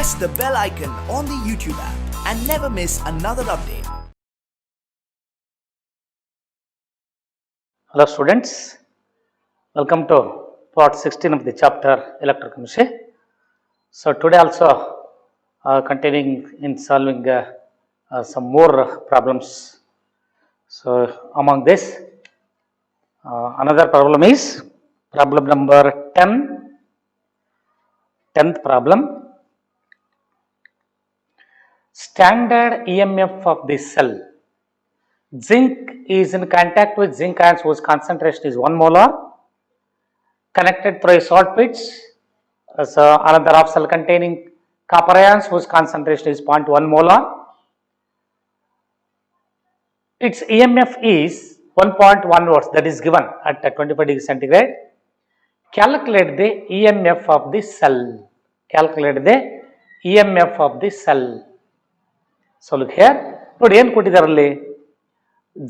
press the bell icon on the YouTube app and never miss another update. Hello students, welcome to part 16 of the chapter electrochemistry. So today also continuing in solving some more problems. So among this another problem is problem number 10th problem. Standard EMF of the cell. Zinc is in contact with zinc ions whose concentration is 1 molar connected through a salt pitch. So another of cell containing copper ions whose concentration is 0.1 molar. Its EMF is 1.1 volts, that is given at 25 degrees centigrade. Calculate the EMF of the cell. Calculate the EMF of the cell. So look here. ನೋಡಿ ಏನು ಕೊಟ್ಟಿದ್ದಾರಲ್ಲಿ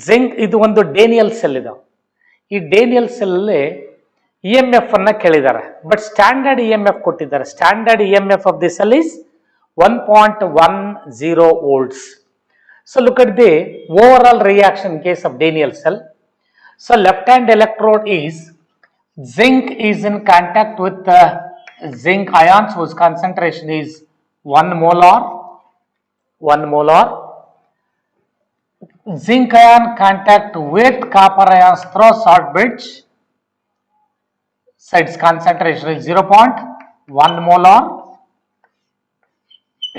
zinc ಇದು ಒಂದು Daniel cell ಇದು. ಈ Daniel cell ಅಲ್ಲಿ EMF ಅನ್ನ ಕೇಳಿದ್ದಾರೆ. But standard EMF ಕೊಟ್ಟಿದ್ದಾರೆ. Standard EMF of the cell is 1.10 volts. So look at the overall reaction in case of Daniell cell. So left hand electrode is zinc is in contact with zinc ions whose concentration is 1 molar. Zinc ion contact with copper ions through salt bridge. So its concentration is 0.1 molar.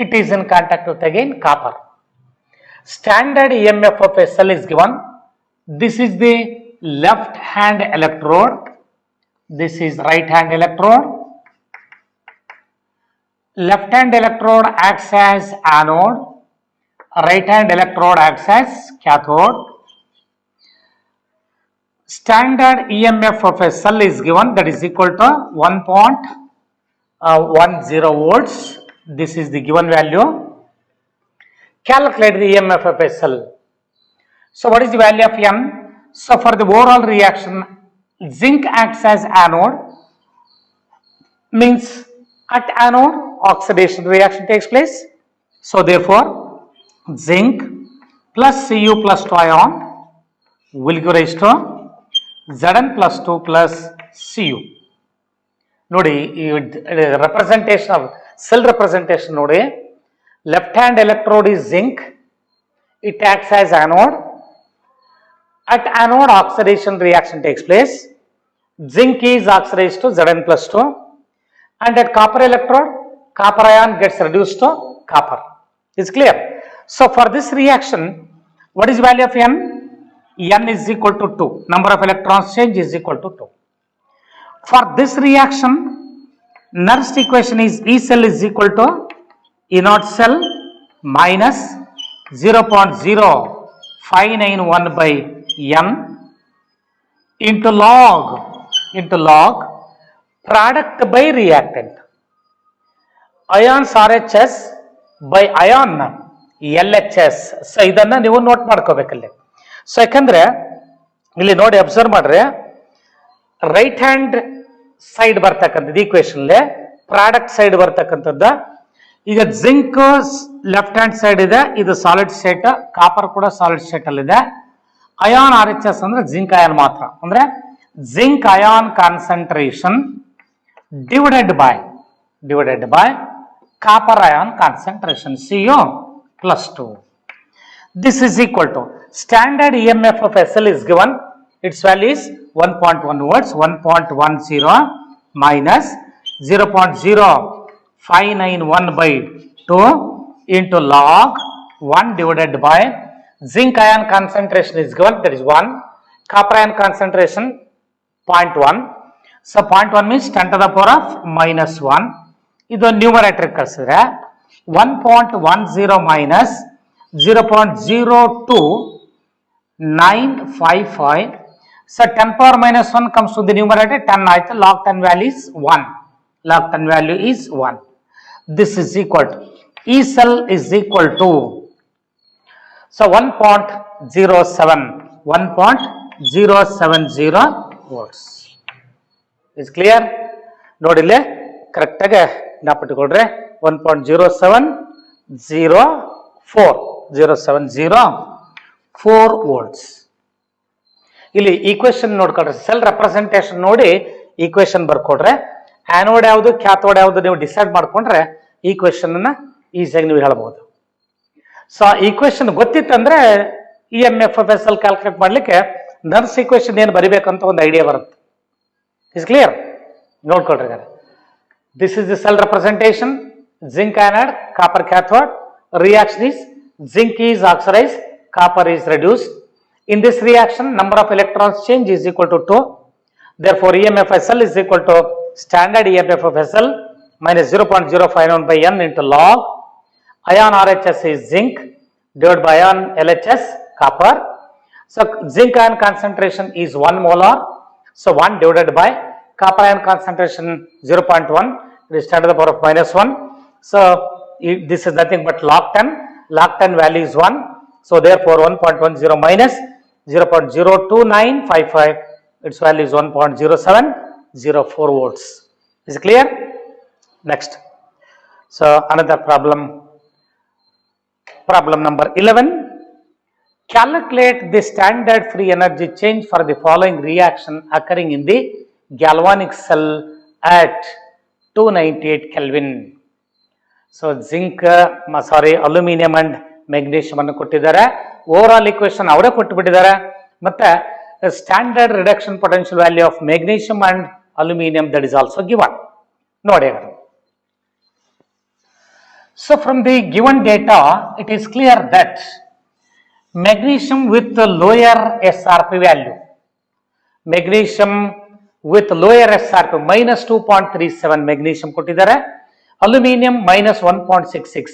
It is in contact with again copper. Standard EMF of a cell is given. This is the left hand electrode. This is right hand electrode. Left hand electrode acts as anode. Right hand electrode acts as cathode. Standard EMF of a cell is given, that is equal to 1.10 volts. This is the given value. Calculate the EMF of a cell. So what is the value of N? So for the overall reaction, zinc acts as anode, means at anode oxidation reaction takes place. So therefore zinc plus Cu plus 2 ion will give rise to Zn plus 2 plus Cu. ನೋಡಿ ಈ representation of cell representation ನೋಡಿ. Left hand electrode is zinc. It acts as anode. At anode oxidation reaction takes place. Zinc is oxidized to Zn plus 2. And at copper electrode, copper ion gets reduced to copper. Is clear? So for this reaction, what is the value of N? N is equal to 2. Number of electrons change is equal to 2. For this reaction, Nernst equation is E cell is equal to E naught cell minus 0.0591 by N into log product by reactant. Ions RHS by ion LHS. So ಇದನ್ನ ನೀವು note ಮಾಡ್ಕೋಬೇಕಲ್ಲಿ. So ಯಾಕಂದ್ರೆ ಇಲ್ಲಿ ನೋಡಿ observe ಮಾಡ್ರೆ right hand side ಬರ್ತಕ್ಕಂಥದ್ದು equation product side ಬರ್ತಕ್ಕಂಥದ್ದು. ಈಗ zinc left hand side ಇದೆ, ಇದು ಸಾಲಿಡ್ ಸ್ಟೇಟ್, ಕಾಪರ್ ಕೂಡ ಸಾಲಿಡ್ ಸ್ಟೇಟ್ ಅಲ್ಲಿ ಇದೆ. ಅಯಾನ್ RHS ಅಂದ್ರೆ ಜಿಂಕ್ ಅಯಾನ್ ಮಾತ್ರ, ಅಂದ್ರೆ zinc ion concentration divided by copper ion concentration Cu plus 2. This is equal to standard EMF of a cell is given. Its value is 1.1 volts. 1.10 minus 0.0591 by 2 into log 1 divided by zinc ion concentration is given, that is 1. Copper ion concentration 0.1. So 0.1 means 10 to the power of minus 1. ಇದು numerator ಕಳಿಸಿದ್ರೆ 1.10 minus 0.02955. So 10 power minus 1 comes to the numerator, 10 ಆಯ್ತು. log 10 value is 1. Log 10 value is 1. This is equal to E cell is equal to so 1.070 volts. Is clear? ನೋಡಿಲ್ಲೇ correct ಆಗಿ ಜ್ಞಾಪಕಟ್ಕೊಳ್ರೆ 1.0704 volts. ಇಲ್ಲಿ equation ನೋಡ್ಕೊಳ್ರಿ, cell representation ನೋಡಿ equation ಬರ್ಕೊಡ್ರೆ anode ಯಾವುದು cathode ಯಾವುದು ನೀವು ಡಿಸೈಡ್ ಮಾಡ್ಕೊಂಡ್ರೆ ಈಕ್ವೇಶನ್ ಅನ್ನ ಈಸಿಯಾಗಿ ನೀವು ಹೇಳ್ಬೋದು. ಸೊ ಈಕ್ವೇಶನ್ ಗೊತ್ತಿತ್ತಂದ್ರೆ EMFFS ಅಲ್ಲಿ ಕ್ಯಾಲ್ಕುಲೇಟ್ ಮಾಡ್ಲಿಕ್ಕೆ ನರ್ಸ್ ಈಕ್ವೇಶನ್ ಏನು ಬರಿಬೇಕಂತ ಒಂದು ಐಡಿಯಾ ಬರುತ್ತೆ. Is clear? ನೋಡ್ಕೊಳ್ರಿ. This is the cell representation. Zinc anode, copper cathode. Reaction is zinc is oxidized, copper is reduced. In this reaction, number of electrons change is equal to 2. Therefore, EMFSL is equal to standard EMFSL minus 0.051 by N into log. Ion RHS is zinc divided by ion LHS, copper. So, zinc ion concentration is 1 molar. So, 1 divided by copper ion concentration 0.1. It is 10 to the power of minus 1. So, this is nothing but log 10. Log 10 value is 1. So, therefore, 1.10 minus 0.02955, its value is 1.0704 volts. Is it clear? Next. So, another problem. Problem number 11. Calculate the standard free energy change for the following reaction occurring in the galvanic cell at 298 Kelvin. So, zinc, aluminum and magnesium ಅನ್ನು ಕೊಟ್ಟಿದ್ದಾರೆ. Over all equation ಅವರೇ ಕೊಟ್ಟುಬಿಟ್ಟಿದ್ದಾರೆ. ಮತ್ತೆ standard reduction potential value of magnesium and aluminium that is also given. ನೋಡಿ, so from the given data it is clear that magnesium with lower SRP value, magnesium with lower SRP -2.37 magnesium ಕೊಟ್ಟಿದ್ದಾರೆ. Aluminium -1.66.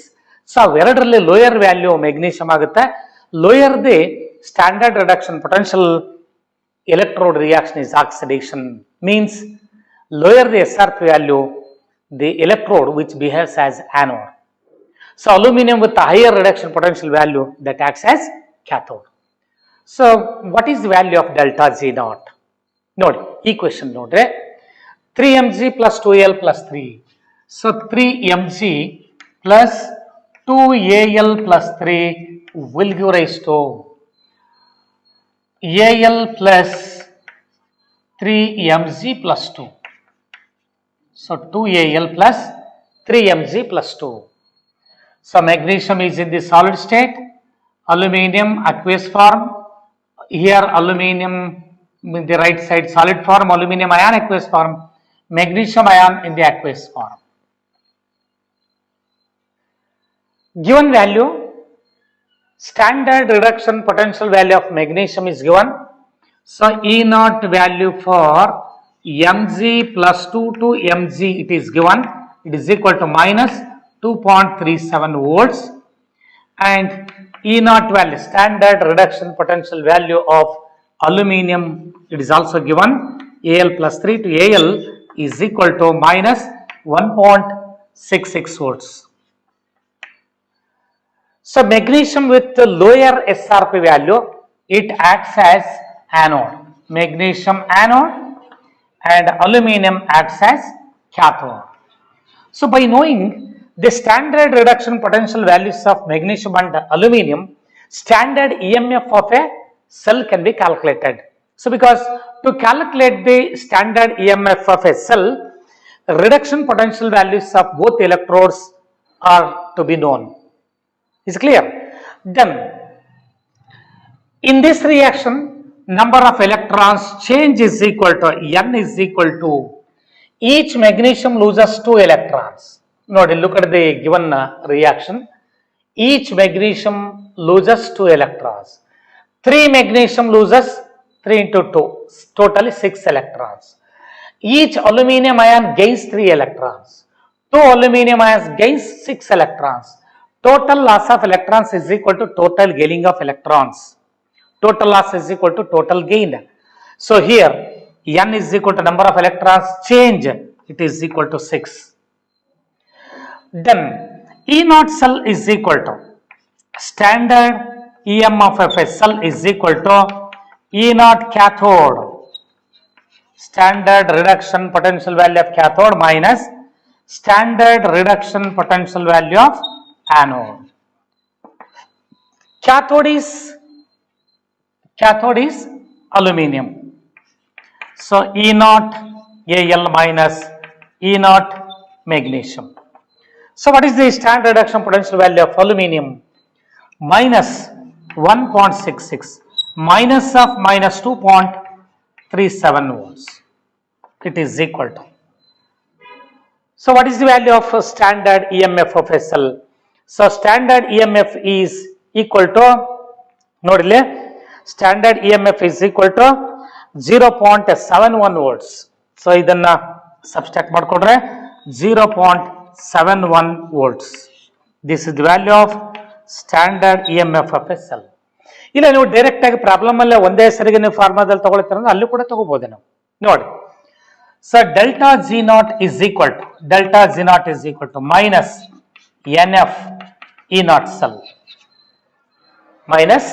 So ಅವೆರಡರಲ್ಲಿ lower value magnesium ಆಗುತ್ತೆ. Lower the standard reduction potential electrode reaction is oxidation, means lower the SRP value, the electrode which behaves as anode. So aluminum with a higher reduction potential value that acts as cathode. So what is the value of delta Z naught? Note equation note 3mg plus 2al plus 3. So 3mg plus 2al plus 3 will give rise to Al plus 3mg plus 2. So 2Al plus 3mg plus 2. So magnesium is in the solid state, aluminum aqueous form. Here aluminum in the right side solid form, aluminum ion aqueous form, magnesium ion in the aqueous form. Given value, standard reduction potential value of magnesium is given. So E naught value for mg plus 2 to mg it is given. It is equal to minus 2.37 volts. And E naught value, standard reduction potential value of aluminum, it is also given. Al plus 3 to Al is equal to minus 1.66 volts. So magnesium with the lower SRP value, it acts as anode. Magnesium anode and aluminum acts as cathode. So by knowing the standard reduction potential values of magnesium and aluminum, standard EMF of a cell can be calculated. So because to calculate the standard EMF of a cell, reduction potential values of both electrodes are to be known. Is clear? Then in this reaction, number of electrons change is equal to N is equal to each magnesium loses 2 electrons. Now look at the given reaction. Each magnesium loses 2 electrons. 3 magnesium loses 3 into 2, totally 6 electrons. Each aluminum ion gains 3 electrons. 2 aluminum ions gains 6 electrons. Total loss of electrons is equal to total gaining of electrons. Total loss is equal to total gain. So here N is equal to number of electrons change, it is equal to 6. Then E naught cell is equal to standard EMF of a cell is equal to E naught cathode, standard reduction potential value of cathode minus standard reduction potential value of anode. Cathode is aluminum. So E naught Al minus E naught magnesium. So what is the standard reduction potential value of aluminum? Minus 1.66 minus of minus 2.37 volts. It is equal to. So what is the value of standard EMF of SL? So standard EMF is equal to, nodile, standard EMF is equal to 0.71 volts. So idanna subtract madkodre 0.71 volts. This is the value of standard EMF of SL. ಇಲ್ಲ ನೀವು direct ಆಗಿ problem ಅಲ್ಲೇ ಒಂದೇ ಸರಿಗೆ ನೀವು ಫಾರ್ಮಾದಲ್ಲಿ ತಗೊಳ್ತೀರ ಅಂದ್ರೆ ಅಲ್ಲೂ ಕೂಡ ತಗೋಬಹುದು ನಾವು ನೋಡಿ. So delta G naught is equal to minus N F E naught cell minus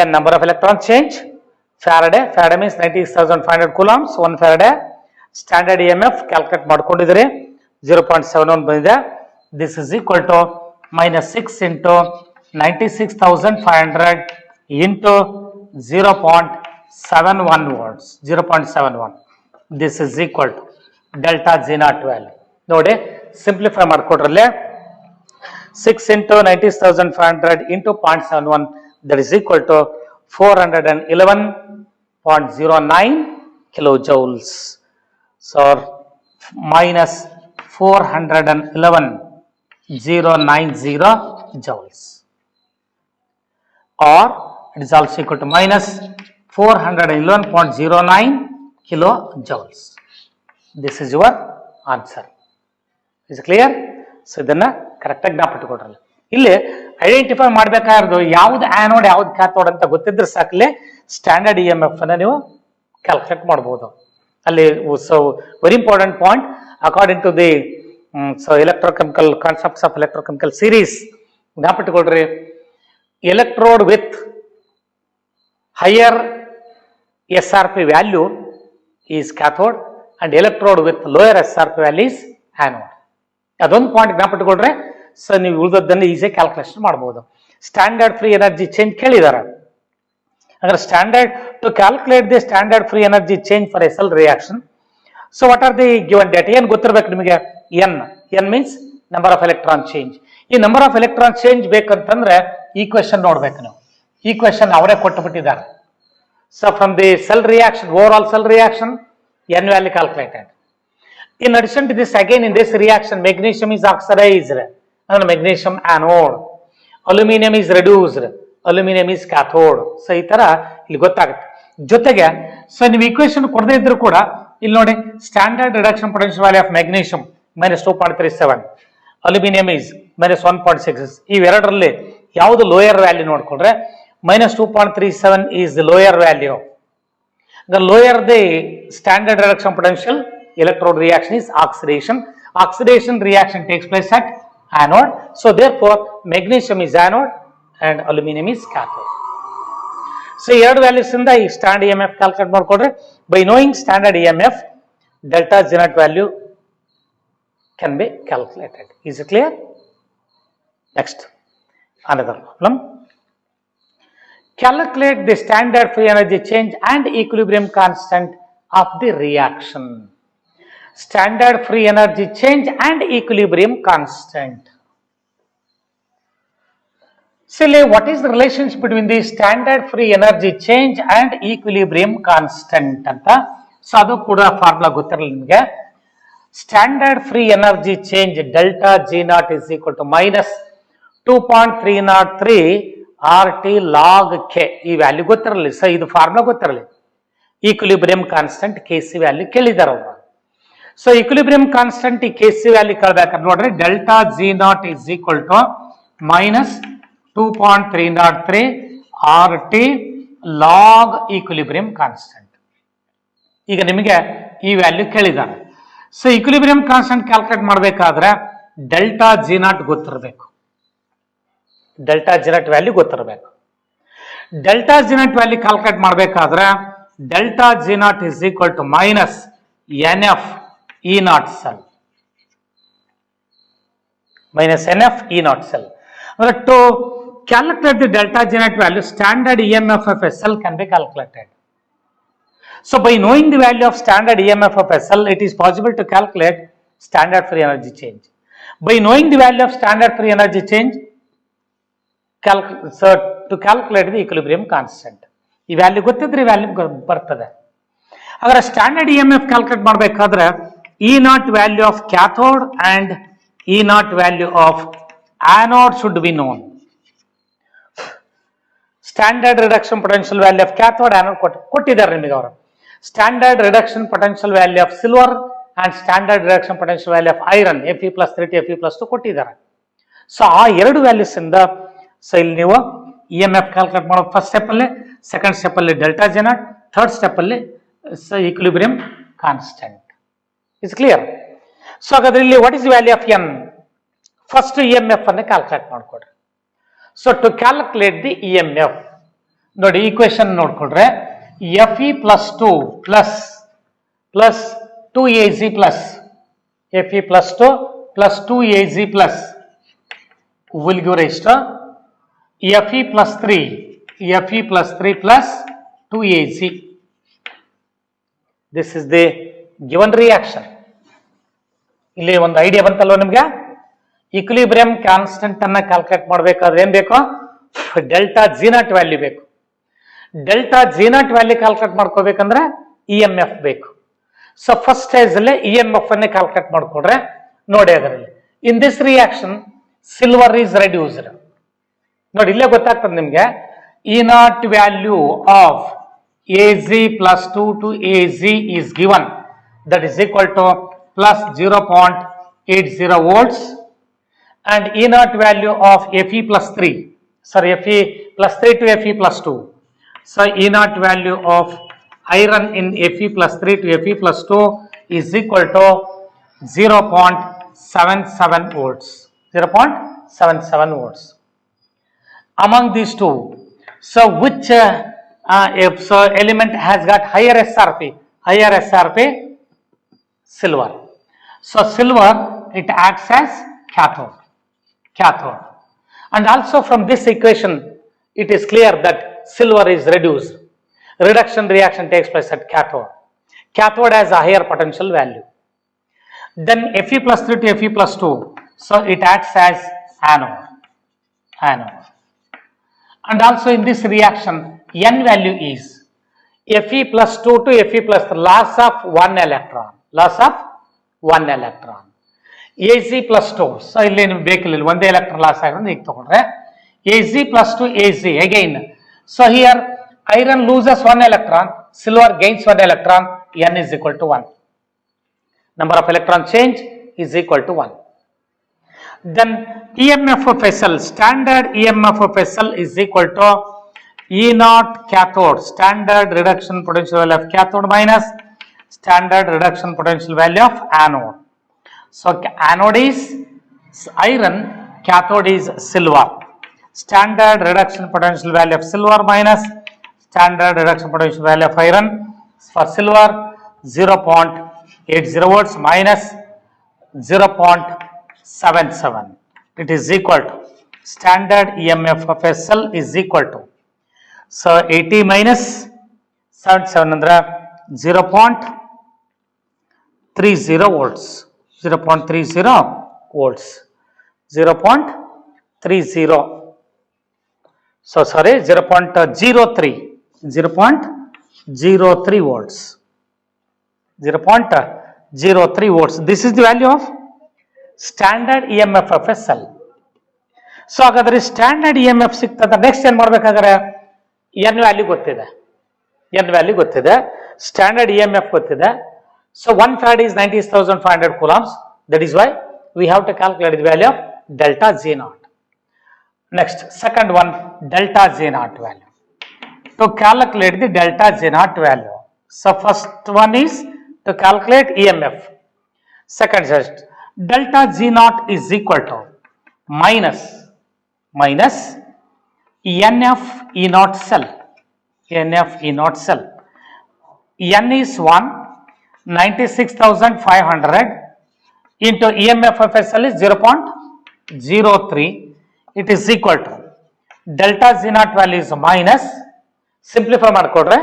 n number of electron change, Faraday means 96,500 coulombs, 1 Faraday. Standard EMF calculate ಮಾಡ್ಕೊಂಡಿದ್ರೆ 0.71 ಬಂದಿದೆ. This is equal to minus 6 into 96,500 into 0.71 volts, 0.71. This is equal to delta Z naught value. ನೋಡಿ simplify ಮಾಡ್ಕೊಡ್ರಲ್ಲೇ 6 into 90,500 into 0.71, that is equal to 411.09 kilojoules. So minus 411.090 joules, or it is also equal to minus 411.09 kilojoules. This is your answer. Is it clear? So ಇದನ್ನ correct ಆಗಿ ಜ್ಞಾಪಕಟ್ಕೊಡ್ರಲ್ಲ. ಇಲ್ಲಿ identify ಮಾಡಬೇಕಾಗಿರೋದು ಯಾವ್ದು anode ಯಾವ್ದು cathode ಅಂತ ಗೊತ್ತಿದ್ರೆ ಸಾಕಲೇ standard E M F ಅನ್ನ ನೀವು ಕ್ಯಾಲ್ಕುಲೇಟ್ ಮಾಡಬಹುದು. ಅಲ್ಲಿ so very important point according to the so electrochemical concepts of electrochemical series ಜ್ಞಾಪಕಟ್ಕೊಡ್ರಿ. Electrode with higher SRP value is cathode and electrode with lower SRP value is anode. ಅದೊಂದು point ಜ್ಞಾಪಕಟ್ಕೊಡ್ರೆ ಸೊ ನೀವು ಉಳಿದದ್ದನ್ನು ಈಸಿಯಾಗಿ ಕ್ಯಾಲ್ಕುಲೇಷನ್ ಮಾಡಬಹುದು. ಸ್ಟ್ಯಾಂಡರ್ಡ್ ಫ್ರೀ ಎನರ್ಜಿ ಚೇಂಜ್ ಕೇಳಿದಾರೆ. ಅಂದ್ರೆ standard to calculate the standard free energy change for SL reaction. So what are the given data? ಏನ್ ಗೊತ್ತಿರ್ಬೇಕು ನಿಮಗೆ? N means number of electron change. ಈ ನಂಬರ್ ಆಫ್ ಎಲೆಕ್ಟ್ರಾನ್ ಚೇಂಜ್ ಬೇಕಂತಂದ್ರೆ equation ನೋಡ್ಬೇಕು ನೀವು. Equation ಅವರೇ ಕೊಟ್ಟುಬಿಟ್ಟಿದ್ದಾರೆ. So from the cell reaction, overall cell reaction, N value calculated. In addition to this, again in this reaction, magnesium is oxidized and magnesium anode. Aluminum is reduced, aluminum is cathode. So ಈ ತರ ಇಲ್ಲಿ ಗೊತ್ತಾಗುತ್ತೆ. ಜೊತೆಗೆ so ನೀವು equation ಕೊಡದೇ ಇದ್ರು ಕೂಡ ಇಲ್ಲಿ ನೋಡಿ standard reduction potential value of magnesium -2.37, aluminium is -1.66. ಇವೆರಡರಲ್ಲಿ ಯಾವುದು ಲೋಯರ್ ವ್ಯಾಲ್ಯೂ ನೋಡ್ಕೊಂಡ್ರೆ -2.37 is the lower value. The lower the standard reduction potential, electrode reaction is oxidation. Oxidation reaction takes place at anode. So therefore, magnesium is anode and aluminum is cathode. So ಎರಡು values ಇಂದ ಈ standard EMF calculate ಮಾಡ್ಕೊಂಡ್ರೆ by knowing standard EMF, delta Z naught value can be calculated. Is it clear? Next, another problem. Calculate the standard free energy change and equilibrium constant of the reaction. Standard free energy change and equilibrium constant. So, what is the relationship between the standard free energy change and equilibrium constant? So, adu kuda formula gottiralle nimage. Standard free energy change delta G naught is equal to -2.303 RT log K. ಈ value ಗೊತ್ತಿರಲಿ. So ಇದು formula ಗೊತ್ತಿರಲಿ. Equilibrium constant KC value ಕೇಳಿದಾರ ಅವರು. So equilibrium constant ಈ KC value ಕೇಳಬೇಕಾದ್ರೆ ನೋಡ್ರಿ delta G naught is equal to -2.303 RT log ಈಕ್ವಿಲಿಬ್ರಿಯಂ ಕಾನ್ಸ್ಟೆಂಟ್. ಈಗ ನಿಮಗೆ ಈ ವ್ಯಾಲ್ಯೂ ಕೇಳಿದಾರೆ. ಸೊ ಈಕ್ವಿಲಿಬ್ರಿಯಂ ಕಾನ್ಸ್ಟೆಂಟ್ ಕ್ಯಾಲ್ಕುಲೇಟ್ ಮಾಡಬೇಕಾದ್ರೆ ಡೆಲ್ಟಾ G naught ಗೊತ್ತಿರಬೇಕು. ಡೆಲ್ಟಾ G naught ವ್ಯಾಲ್ಯೂ ಗೊತ್ತಿರಬೇಕು. Delta G naught value calculate ಮಾಡಬೇಕಾದ್ರೆ delta G naught is equal to -NF E naught cell. minus NF E naught cell. To calculate the delta G naught value, standard EMF of a cell can be calculated. So by knowing the value of standard EMF of a cell, it is possible to calculate standard free energy change. By knowing the value of standard free energy change, so to calculate the equilibrium constant. ಈ value ಗೊತ್ತಿದ್ರೆ ಈ value ಬರ್ತದೆ. ಅದರ standard E M F calculate ಮಾಡಬೇಕಾದ್ರೆ E naught value of cathode and E naught value of anode should be known. Standard reduction potential value of cathode anode ಕೊಟ್ಟಿದ್ದಾರೆ ನಿಮಗೆ ಅವರು. Standard reduction potential value of silver and standard reduction potential value of iron Fe+3 to Fe+2 ಕೊಟ್ಟಿದ್ದಾರೆ. So ಆ ಎರಡು values ಇಂದ so ಇಲ್ಲಿ ನೀವು E M F calculate ಮಾಡೋ ಫಸ್ಟ್ ಸ್ಟೆಪ್ ಅಲ್ಲಿ, ಸೆಕೆಂಡ್ ಸ್ಟೆಪ್ ಅಲ್ಲಿ delta G naught, third step ಅಲ್ಲಿ equilibrium constant. Is clear? So ಹಾಗಾದ್ರೆ ಇಲ್ಲಿ what is value of N? First E M F ಅನ್ನು ಕ್ಯಾಲ್ಕುಲೇಟ್ ಮಾಡ್ಕೊಡ್ರಿ. So to calculate the E M F ನೋಡಿ, equation ನೋಡ್ಕೊಡ್ರೆ Fe+2 plus 2Az plus Fe+2 plus 2Az plus will give rise to Fe+3 plus 2Az. This is the given reaction. ಇಲ್ಲಿ ಒಂದು idea ಬಂತಲ್ವ ನಿಮ್ಗೆ? Equilibrium constant ಅನ್ನ calculate ಮಾಡಬೇಕಾದ್ರೆ ಏನ್ ಬೇಕು? Delta G not value ಬೇಕು. Delta G not value calculate ಮಾಡ್ಕೋಬೇಕಂದ್ರೆ E M F ಬೇಕು. ಸೊ ಫಸ್ಟ್ ಸ್ಟೇಜ್ ಅಲ್ಲೇ ಇ ಎಂ ಎಫ್ ಅನ್ನೇ ಕ್ಯಾಲ್ಕುಲೇಟ್ ಮಾಡ್ಕೊಡ್ರೆ ನೋಡಿ, ಅದರಲ್ಲಿ in this reaction silver is reduced. ನೋಡಿ ಇಲ್ಲೇ ಗೊತ್ತಾಗ್ತದೆ ನಿಮ್ಗೆ. E naught value of Az+2 to Az is given, that is equal to plus 0.80 volts, and E naught value of Fe+3, sorry, Fe+3 to Fe+2. So E naught value of iron in Fe+3 to Fe+2 is equal to 0.77 volts. 0.77 volts. Among these two, so which element has got higher SRP? Higher SRP, silver. So silver, it acts as cathode. And also from this equation, it is clear that silver is reduced. Reduction reaction takes place at cathode. Cathode has a higher potential value. Then Fe+3 to Fe+2, so it acts as anode. And also in this reaction, N value is Fe+2 to Fe+3, loss of 1 electron. Az+2, so ಇಲ್ಲಿ ನಿಮ್ಗೆ ಬೇಕಿಲ್ಲ, ಒಂದೇ electron loss ಆಗಿರೋದು ಈಗ ತಗೊಂಡ್ರೆ Az+2 Az again. So here iron loses 1 electron, silver gains 1 electron, N is equal to 1. Number of electron change is equal to 1. Then EMF of a cell, standard EMF of a cell is equal to E naught cathode, standard reduction potential value of cathode minus standard reduction potential value of anode. So anode is iron, cathode is silver. Standard reduction potential value of silver minus standard reduction potential value of iron. For silver 0.80 volts minus 0.77. It is equal to standard EMF of a cell is equal to, so 80 minus 77 ಅಂದ್ರೆ 0.30 volts. 0.30 volts. 0.30. So sorry, 0.03. 0.03 volts. 0.03 volts. This is the value of standard EMF of a cell. So ಹಾಗಾದ್ರೆ standard E M F ಸಿಗ್ತದೆ. Next ಏನ್ ಮಾಡ್ಬೇಕಾದ್ರೆ N value ಗೊತ್ತಿದೆ, standard E M F ಗೊತ್ತಿದೆ. So 1 farad is 90,500 coulombs. That is why we have to calculate the value of delta G naught. Next, second one, delta G naught value. To calculate the delta G naught value, so first one is to calculate EMF. Second is delta G naught is equal to minus NF E naught cell. N is 1, 96,500 into EMF of a cell is 0.03, it is equal to delta Z naught value is minus, simplify ಮಾಡಿಕೊಡ್ರೆ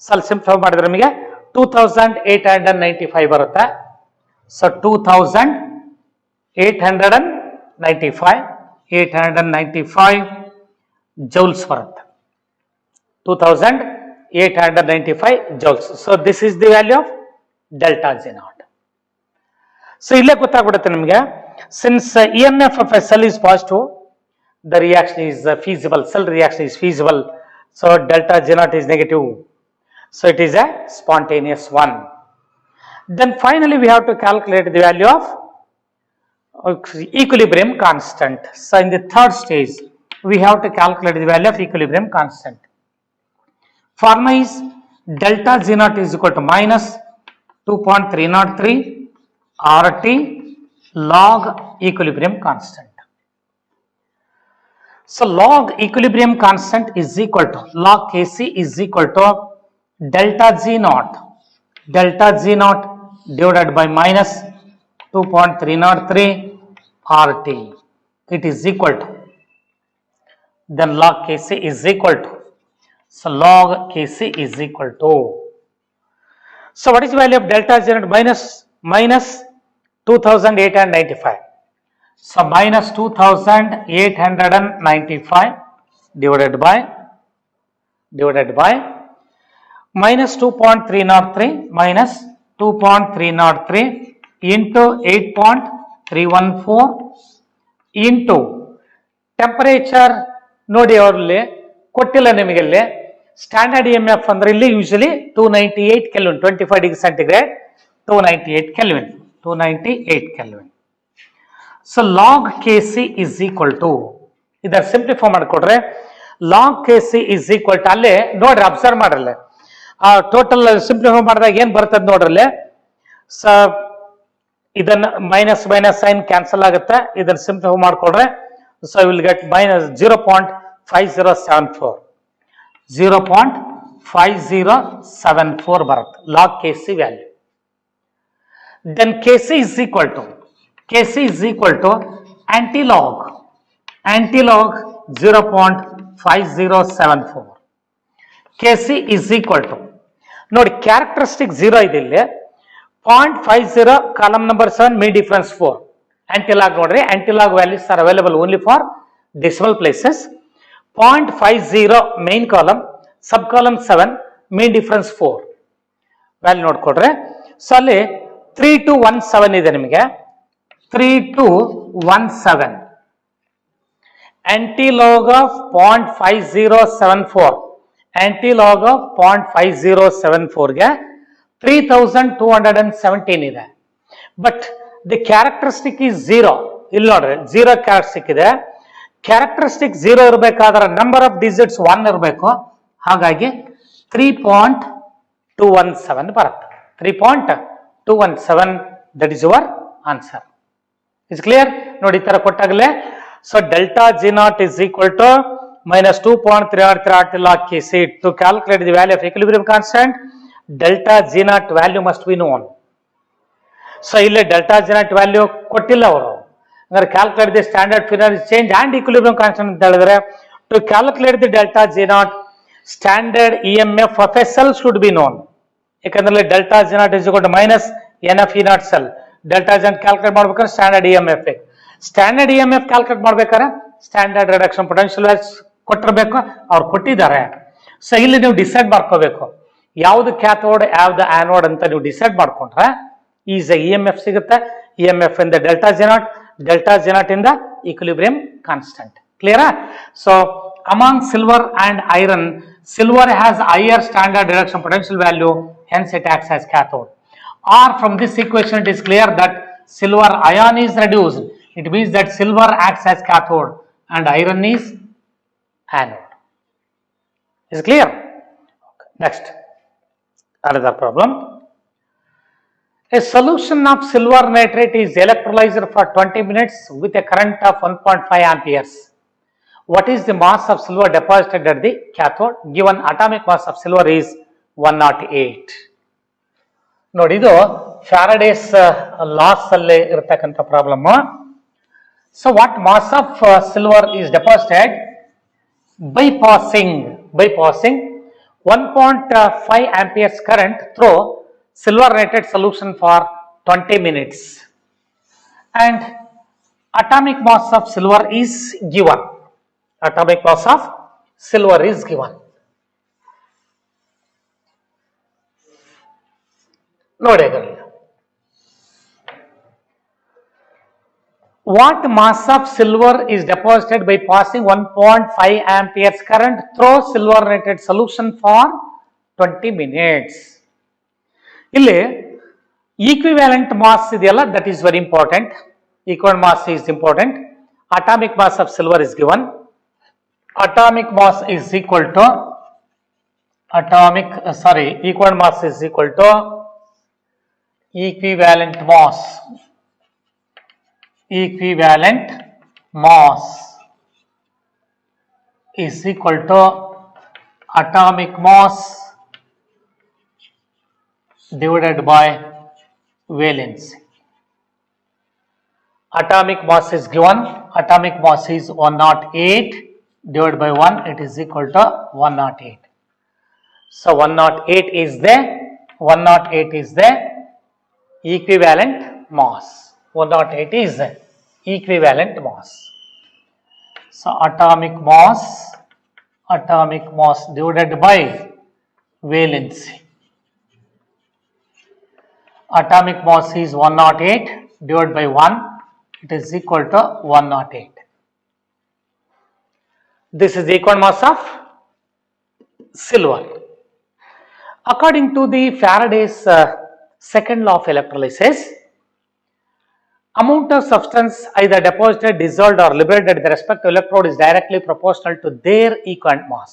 ಸ್ವಲ್ಪ simplify ಮಾಡಿದ್ರೆ ನಮಗೆ 2895 ಬರುತ್ತೆ. So 895 joules ಬರುತ್ತೆ. 2895 joules. So this is the value of delta Z naught. So ಇಲ್ಲೇ ಗೊತ್ತಾಗ್ಬಿಡುತ್ತೆ ನಿಮಗೆ, since EMF of a cell is positive, the reaction is feasible, cell reaction is feasible. So delta Z naught is negative. So it is a spontaneous one. Then finally we have to calculate the value of equilibrium constant. So in the third stage we have to calculate the value of equilibrium constant. Formula is delta Z naught is equal to minus 2.303 RT log equilibrium constant. So log equilibrium constant is equal to log Kc is equal to delta Z naught divided by minus 2.303 RT. It is equal to, then log Kc is equal to, so log Kc is equal to, so what is the value of delta Z naught? Minus 2895. So minus 2895 divided by minus 2.303 minus 2.303 into 8.314 into temperature. ನೋಡಿ ಅವರಲ್ಲಿ ಕೊಟ್ಟಿಲ್ಲ ನಿಮಗೆ, ಇಲ್ಲಿ standard EMF ಅಂದ್ರೆ ಇಲ್ಲಿ usually 298 kelvin, 25 degree centigrade 298 kelvin. So log Kc is equal to, ಇದರ simplify ಮಾಡಿಕೊಡ್ರೆ log Kc is equal to, ಅಲ್ಲೇ ನೋಡ್ರಿ ಅಬ್ಸರ್ವ್ ಮಾಡ್ರಲ್ಲ, ಟೋಟಲ್ ಸಿಂಪ್ಲಿಫೈ ಮಾಡಿದಾಗ ಏನ್ ಬರ್ತದೆ ನೋಡ್ರಲ್ಲೇ. ಸ ಇದನ್ನ ಮೈನಸ್ ಸೈನ್ ಕ್ಯಾನ್ಸಲ್ ಆಗುತ್ತೆ, ಇದನ್ನ ಸಿಂಪ್ಲಿಫೈ ಮಾಡಿಕೊಡ್ರೆ ಸೊ ವಿಲ್ ಗೆಟ್ minus 0.5074 ಬರುತ್ತೆ log Kc value. Then Kc is equal to antilog 0.5074. Kc is equal to, ನೋಡಿ ಕ್ಯಾರೆಕ್ಟರಿಸ್ಟಿಕ್ 0 ಇದೆ ಇಲ್ಲಿ, 0.50 column number 7 mean difference 4. Antilog ನೋಡ್ರಿ, antilog values are available only for decimal places. 0.50 main column, sub column 7 mean difference 4 value ನೋಡ್ಕೊಡ್ರೆ. So ಅಲ್ಲಿ 3217 ಇದೆ ನಿಮಗೆ, 3217 antilog of 0.5074, antilog of 0.5074 ಗೆ 3217 ಇದೆ. But the characteristic is 0. ಇಲ್ಲಿ ನೋಡ್ರಿ 0 ಕ್ಯಾರೆಕ್ಟರಿಸ್ಟಿಕ್ ಇದೆ. ಕ್ಯಾರೆಕ್ಟರಿಸ್ಟಿಕ್ 0 ಇರಬೇಕಾದ್ರೆ ನಂಬರ್ ಆಫ್ ಡಿಜಿಟ್ಸ್ 1 ಇರಬೇಕು, ಹಾಗಾಗಿ 3.217 ಬರುತ್ತೆ. 3.217, that is your answer. Is clear? ನೋಡಿ ಈ ತರ ಕೊಟ್ಟಾಗಲೇ, so delta Z naught is equal to minus 2.303 log Kc. To calculate the value of equilibrium constant, delta Z naught value must be known. So ಇಲ್ಲಿ delta Z naught value ಕೊಟ್ಟಿಲ್ಲ ಅವರು, ಅಂದ್ರೆ calculate the standard finance change and equilibrium constant ಅಂತ ಹೇಳಿದ್ರೆ, to calculate the delta Z naught standard EMF of a cell should be known. ಯಾಕಂದ್ರೆ delta Z naught is equal to minus NF E naught cell. Delta Z naught calculate ಮಾಡ್ಬೇಕಾದ್ರೆ standard EMF, standard EMF calculate ಮಾಡ್ಬೇಕಾದ್ರೆ standard reduction potential values ಕೊಟ್ಟಿರಬೇಕು, ಅವ್ರು ಕೊಟ್ಟಿದ್ದಾರೆ. So ಇಲ್ಲಿ ನೀವು decide ಮಾಡ್ಕೋಬೇಕು ಯಾವ್ದು ಕ್ಯಾಥೋಡ್ ಯಾವ್ದು ಆನೋಡ್ ಅಂತ. ನೀವು ಡಿಸೈಡ್ ಮಾಡ್ಕೊಂಡ್ರೆ ಈಸ್ EMF ಸಿಗುತ್ತೆ. EMF ಇಂದ delta Z naught, delta Z naught ಇಂದ ಈಕ್ವಿಲಿಬ್ರಿಯಂ ಕಾನ್ಸ್ಟೆಂಟ್. ಕ್ಲಿಯರಾ? So among silver and iron, silver has higher standard reduction potential value, hence it acts as cathode. Or from this equation it is clear that silver ion is reduced. It means that silver acts as cathode and iron is anode. Is clear? Okay. Next, another problem. A solution of silver nitrate is electrolyzed for 20 minutes with a current of 1.5 amperes. What is the mass of silver deposited at the cathode? Given atomic mass of silver is 108. ನೋಡಿ ಇದು Faraday's loss ಅಲ್ಲಿ ಇರತಕ್ಕಂಥ problem. So what mass of silver is deposited by passing 1.5 amperes current through silver-rated solution for 20 minutes, and atomic mass of silver is given. Atomic mass of silver is given. ನೋಡಿ ಅದರಲ್ಲಿ what mass of silver is deposited by passing 1.5 amperes current through silver rated solution for 20 minutes. ಇಲ್ಲಿ equivalent mass ಇದೆಯಲ್ಲ, that is very important. Equivalent mass is important. Atomic mass of silver is given. Atomic mass is equal to equivalent mass is equal to equivalent mass is equal to atomic mass divided by valency. Atomic mass is given. Atomic mass is 108 divided by 1, it is equal to 108. So 108 is the equivalent mass. 108 is equivalent mass. So atomic mass divided by valency. Atomic mass is 108 divided by 1, it is equal to 108. This is the equivalent mass of silver. According to the Faraday's second law of electrolysis, amount of substance either deposited, dissolved or liberated at the respective electrode is directly proportional to their equivalent mass.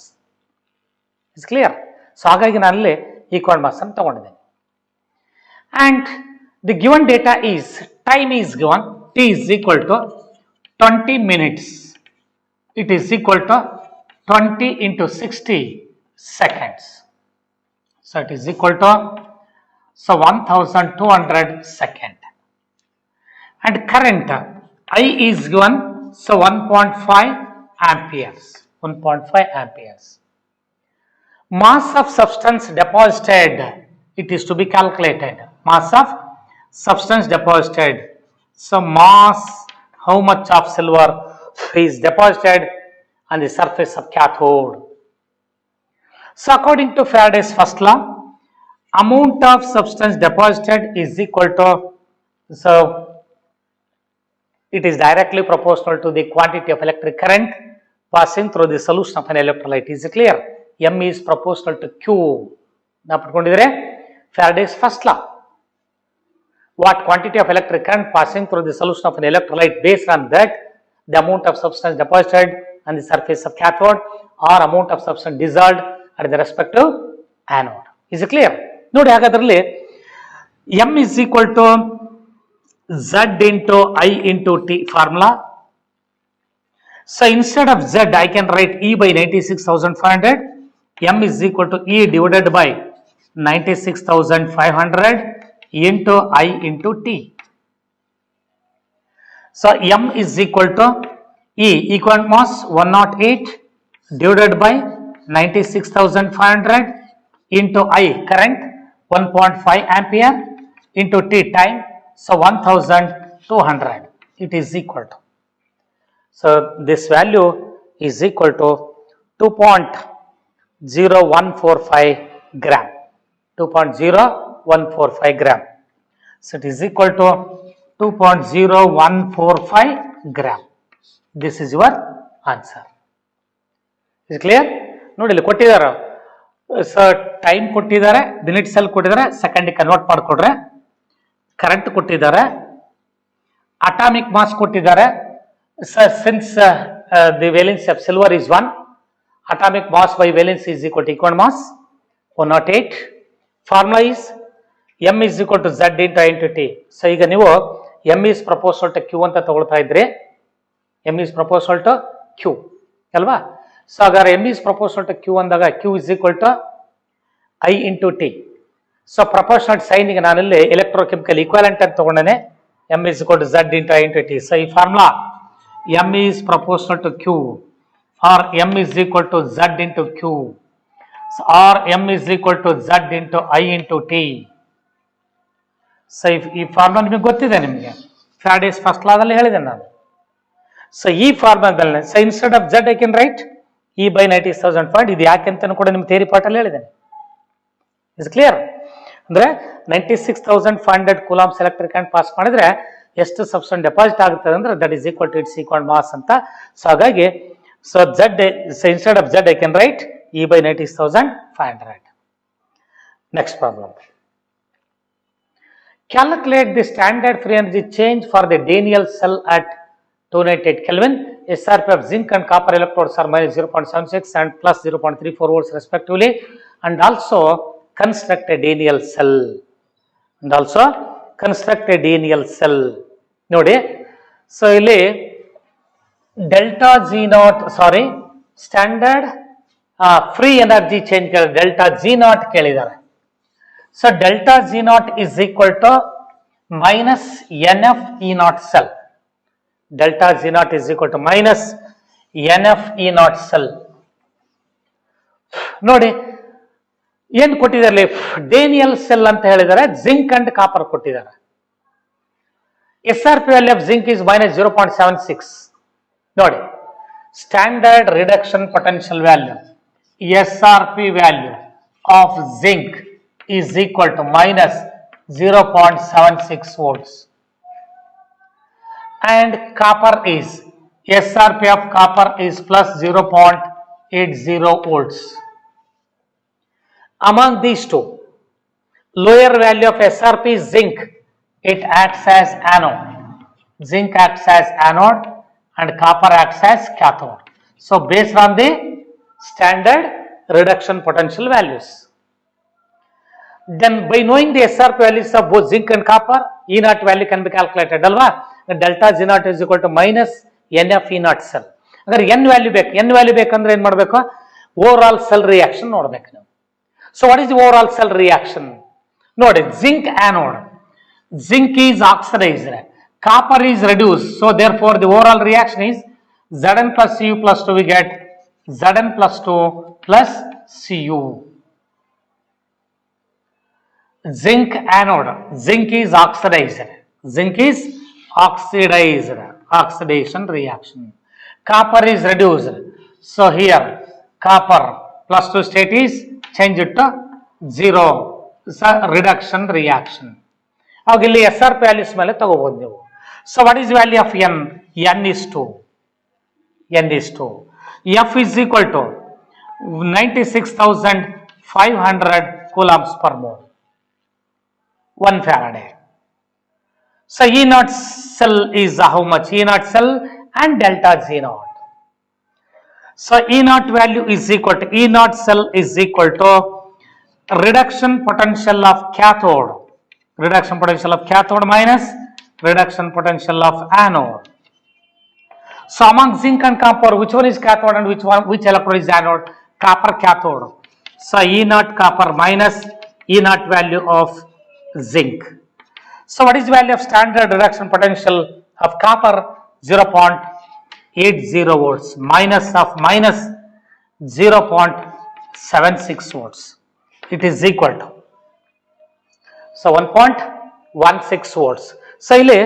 It's clear? So ಹಾಗಾಗಿ ನಾನು ಅಲ್ಲಿ equivalent mass ಅನ್ನು ತಗೊಂಡಿದ್ದೇನೆ. And the given data is, time is given, t is equal to 20 minutes. It is equal to 20 into 60 seconds. So it is equal to 1200 second. And current I is given, so 1.5 amperes. Mass of substance deposited, it is to be calculated. Mass of substance deposited. So mass, how much of silver is deposited on the surface of cathode. So according to Faraday's first law, amount of substance deposited is equal to, so it is directly proportional to the quantity of electric current passing through the solution of an electrolyte. Is it clear? M is proportional to Q. Now ಪಡ್ಕೊಂಡಿದ್ರೆ Faraday's first law. What quantity of electric current passing through the solution of an electrolyte, based on that the amount of substance deposited on the surface of cathode or amount of substance dissolved at the respective anode. Is it clear? ನೋಡಿ ಹಾಗಾದ್ರಲ್ಲಿ M is equal to Z into I into T formula. So instead of Z, I can write E by 96,500. M is equal to E divided by 96,500 into I into T. So M is equal to E, equivalent mass 108 divided by 96,500 into I, current 1.5 ampere, into T, time, so 1200. It is equal to, so this value is equal to 2.0145 gram. 2.0145 gram. So it is equal to 2.0145 gram. This is your answer. Is clear? ನೋಡಿ ಇಲ್ಲಿ ಕೊಟ್ಟಿದ್ದಾರೆ, sir time ಕೊಟ್ಟಿದ್ದಾರೆ, minutes ಅಲ್ಲಿ ಕೊಟ್ಟಿದ್ದಾರೆ, second convert ಮಾಡಿಕೊಡ್ರೆ, current ಕೊಟ್ಟಿದ್ದಾರೆ, atomic mass ಕೊಟ್ಟಿದ್ದಾರೆ. Sir since the valency of silver is 1, atomic mass by valency is equal to equal mass 108. Formula is M is equal to Z into I into T. So ಈಗ ನೀವು M is proportional to Q ಅಂತ ತಗೊಳ್ತಾ ಇದ್ರಿ, M is proportional to Q ಅಲ್ವಾ? So ಹಾಗಾದ್ರೆ M is proportional to Q ಅಂದಾಗ Q is equal to I into T. So proportional sign ಗೆ ನಾನಲ್ಲಿ ಎಲೆಕ್ಟ್ರೋಕೆಮಿಕಲ್ ಈಕ್ವಾಲೆಂಟ್ ಅಂತ ತಗೊಂಡೇನೆ, M is equal to Z into I into T. So ಈ formula M is proportional to Q, or M is equal to Z into Q, or M is equal to Z into I into T. So ಈ formula ನಿಮಗೆ ಗೊತ್ತಿದೆ, ನಿಮಗೆ Faraday's first ಲಾದಲ್ಲಿ ಹೇಳಿದೆ ನಾನು. So ಈ ಫಾರ್ಮುಲಾದಲ್ಲಿ so instead of Z I can write E by 90,000 point. ಇದು ಯಾಕೆ ಅಂತ ಕೂಡ ನಿಮ್ಮ ಥಿಯರಿ ಪಾರ್ಟಲ್ಲಿ ಹೇಳಿದ್ದೇನೆ. Is clear? ಅಂದ್ರೆ 96,500 ಕೂಲಾಂಬ್ಸ್ ಎಲೆಕ್ಟ್ರಿಕ್ ಕರೆಂಟ್ ಪಾಸ್ ಮಾಡಿದ್ರೆ ಎಷ್ಟು ಸಬ್ಸ್ಟೆನ್ಸ್ ಡೆಪಾಸಿಟ್ ಆಗುತ್ತದೆ ಅಂದ್ರೆ that is equal to its equal mass ಅಂತ. ಸೊ ಹಾಗಾಗಿ so instead of Z I can write E by 90,500. Next problem. Calculate the standard free energy change for the Daniell cell at 298 Kelvin. SRP of zinc and copper electrodes are minus 0.76 and plus 0.34 volts respectively, and also construct a Daniell cell. ನೋಡಿ, so ಇಲ್ಲಿ delta G not standard free energy change delta G not ಕೇಳಿದ್ದಾರೆ. So delta Z naught is equal to minus NF E naught cell. Delta Z naught is equal to minus NF E naught cell. ನೋಡಿ ಏನ್ ಕೊಟ್ಟಿದ್ದಾರೆ, Daniel cell ಅಂತ ಹೇಳಿದ್ದಾರೆ, zinc and copper ಕೊಟ್ಟಿದ್ದಾರೆ. SRP value of zinc is minus 0.76. ನೋಡಿ, standard reduction potential value SRP value of zinc is equal to minus 0.76 volts, and copper is SRP of copper is plus 0.80 volts. Among these two, lower value of SRP is zinc. It acts as anode. Zinc acts as anode and copper acts as cathode. So based on the standard reduction potential values, then by knowing the SRP values of both zinc and copper, E naught value can be calculated alva. Delta Z naught is equal to minus NF E naught cell. Agar N value ಬೇಕಂದ್ರೆ ಏನು ಮಾಡಬೇಕು, over cell reaction ನೋಡಬೇಕು ನಾವು. So what is the overall cell reaction? ನೋಡಿ, zinc anode, zinc is oxidized, copper is reduced, so therefore the overall reaction is Zn plus Cu plus 2, we get Zn plus 2 plus Cu. Zinc anode, zinc is oxidized, oxidation reaction. Copper is reduced, so here copper plus 2 state is changed to 0, reduction reaction. ಅವಾಗ ಇಲ್ಲಿ SRP values ಮೇಲೆ ತಗೋಬಹುದು ನೀವು. So what is value of N? N is 2. F is equal to 96,500 coulombs per mole, 1 Faraday. So E naught cell is how much? E naught cell and delta Z naught. So E naught value is equal to, E naught cell is equal to reduction potential of cathode minus reduction potential of anode. So among zinc and copper, which one is cathode and which electrode is anode? Copper cathode. So E naught copper minus E naught value of zinc. So what is the value of standard reduction potential of copper? 0.80 volts minus 0.76 volts. It is equal to, so 1.16 volts. So ಇಲ್ಲಿ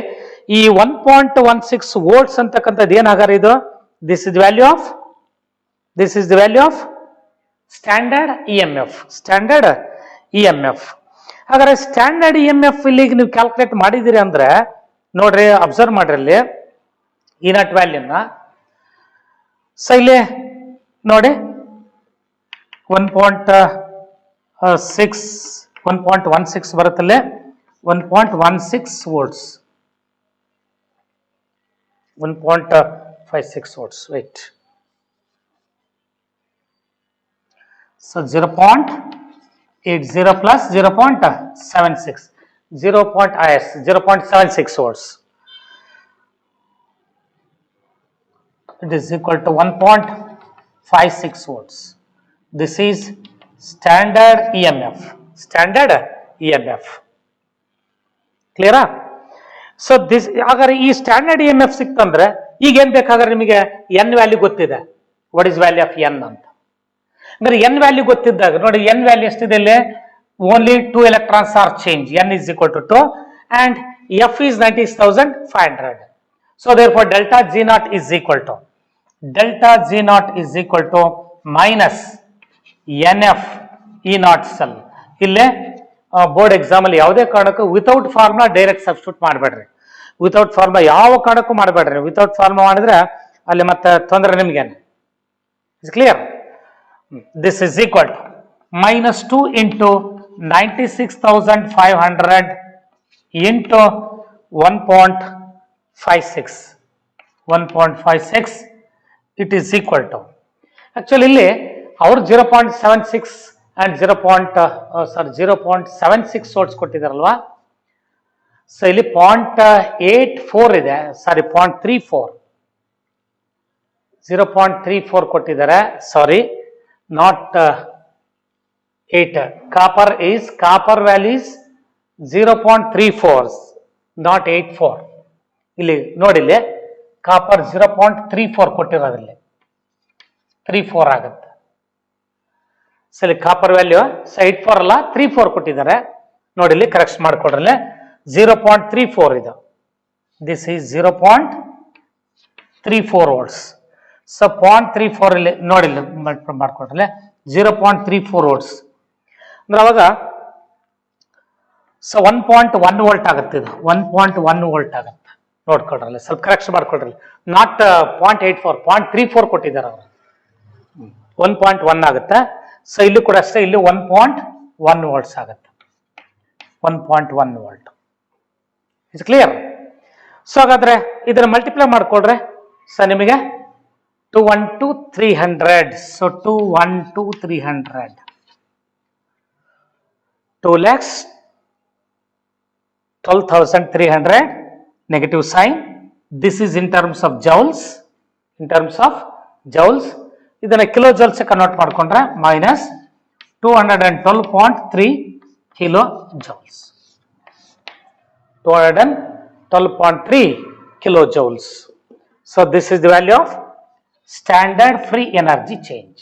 ಈ 1.16 volts ಅಂತಕ್ಕಂಥದ್ದು ಏನಾಗಾರ ಇದು, this is the value of standard EMF. ಹಾಗಾದ್ರೆ standard EMF ಇಲ್ಲಿ ನೀವು calculate ಮಾಡಿದಿರಿ ಅಂದ್ರೆ ನೋಡ್ರಿ, ಅಬ್ಸರ್ವ್ ಮಾಡ್ರಿ ಅಲ್ಲಿ E naught ವ್ಯಾಲ್ಯೂನ. ಸೊ ಇಲ್ಲಿ ನೋಡಿ 1.16 ಬರುತ್ತಲ್ಲೇ, 1.16 volts, 1.56 volts, wait. So 0.80 plus 0.76, 0.76 volts. It is equal to 1.56 volts. This is standard EMF. Clear? So this, agar ee standard EMF ಸಿಕ್ತಂದ್ರೆ ಈಗ ಏನ್ ಬೇಕಾದ್ರೆ ನಿಮಗೆ ಎನ್ ವ್ಯಾಲ್ಯೂ ಗೊತ್ತಿದೆ, what is value of N ಅಂತ. ಅಂದ್ರೆ N value ಗೊತ್ತಿದ್ದಾಗ ನೋಡಿ, N value ಎಷ್ಟಿದೆ ಇಲ್ಲಿ, only 2 electrons are changed, n is equal to 2 and f is 90,500. So therefore delta G naught is equal to minus NF E naught cell. ಇಲ್ಲೇ board exam ಅಲ್ಲಿ ಯಾವುದೇ ಕಾರಣಕ್ಕೂ without formula direct substitute ಮಾಡಬೇಡ್ರಿ. Without formula ಯಾವ ಕಾರಣಕ್ಕೂ ಮಾಡಬೇಡ್ರಿ. Without formula ಮಾಡಿದ್ರೆ ಅಲ್ಲಿ ಮತ್ತೆ ತೊಂದರೆ ನಿಮ್ಗೇನೆ. Is clear? This is equal to minus 2 into 96,500 into 1.56. It is equal to, actually ಇಲ್ಲಿ ಅವರು 0.76 and 0.76 ಸೋರ್ಸ್ ಕೊಟ್ಟಿದಾರಲ್ವಾ. ಸೊ ಇಲ್ಲಿ 0.84 ಇದೆ, ಸಾರಿ 0.34 ಕೊಟ್ಟಿದ್ದಾರೆ. ಸಾರಿ, not 8. Copper value is 0.34, not 84. ಇಲ್ಲಿ ನೋಡಿಲ್ಲಿ ಕಾಪರ್ 0.34 ಕೊಟ್ಟಿರೋದ್ರಲ್ಲಿ 34 ಆಗುತ್ತೆ. ಸೊ ಇಲ್ಲಿ ಕಾಪರ್ ವ್ಯಾಲ್ಯೂ 84 ಅಲ್ಲ 34 ಕೊಟ್ಟಿದ್ದಾರೆ. ನೋಡಿಲ್ಲಿ ಕರೆಕ್ಟ್ ಮಾಡ್ಕೊಡ್ರಲ್ಲ, 0.34 ಇದು. This is 0.34 volts. ಸೊ 0.34 ಇಲ್ಲಿ ನೋಡಿಲ್ಲ ಮಾಡ್ಕೊಡ್ರಲ್ಲ, 0.34 ವೋಲ್ಟ್ಸ್ ಅಂದ್ರೆ ಅವಾಗ ಸೊ 1.1 ವೋಲ್ಟ್ ಆಗುತ್ತೆ. ಇದು 1.1 ವೋಲ್ಟ್ ಆಗುತ್ತೆ. ನೋಡ್ಕೊಡ್ರಲ್ಲ, ಸ್ವಲ್ಪ ಕರೆಕ್ಷನ್ ಮಾಡ್ಕೊಡ್ರಲ್ಲ. ನಾಟ್ 0.84, 0.34 ಕೊಟ್ಟಿದ್ದಾರೆ ಅವರು. 1.1 ಆಗುತ್ತೆ. ಸೊ ಇಲ್ಲಿ ಕೂಡ ಅಷ್ಟೇ, ಇಲ್ಲಿ 1.1 ವೋಲ್ಟ್ಸ್ ಆಗುತ್ತೆ. 1.1 ವೋಲ್ಟ್. Is clear? ಸೊ ಹಾಗಾದ್ರೆ ಇದನ್ನ ಮಲ್ಟಿಪ್ಲೈ ಮಾಡ್ಕೊಡ್ರೆ ಸೊ ನಿಮಗೆ 212,300. So 212,300. 2,12,300. Negative sign. This is in terms of joules. In terms of joules. ಇದನ್ನ ಕಿಲೋ ಜೌಲ್ಸ್ ಕನ್ವರ್ಟ್ ಮಾಡ್ಕೊಂಡ್ರೆ minus 212.3 kilo joules. 212.3 kilo joules. So this is the value of standard free energy change.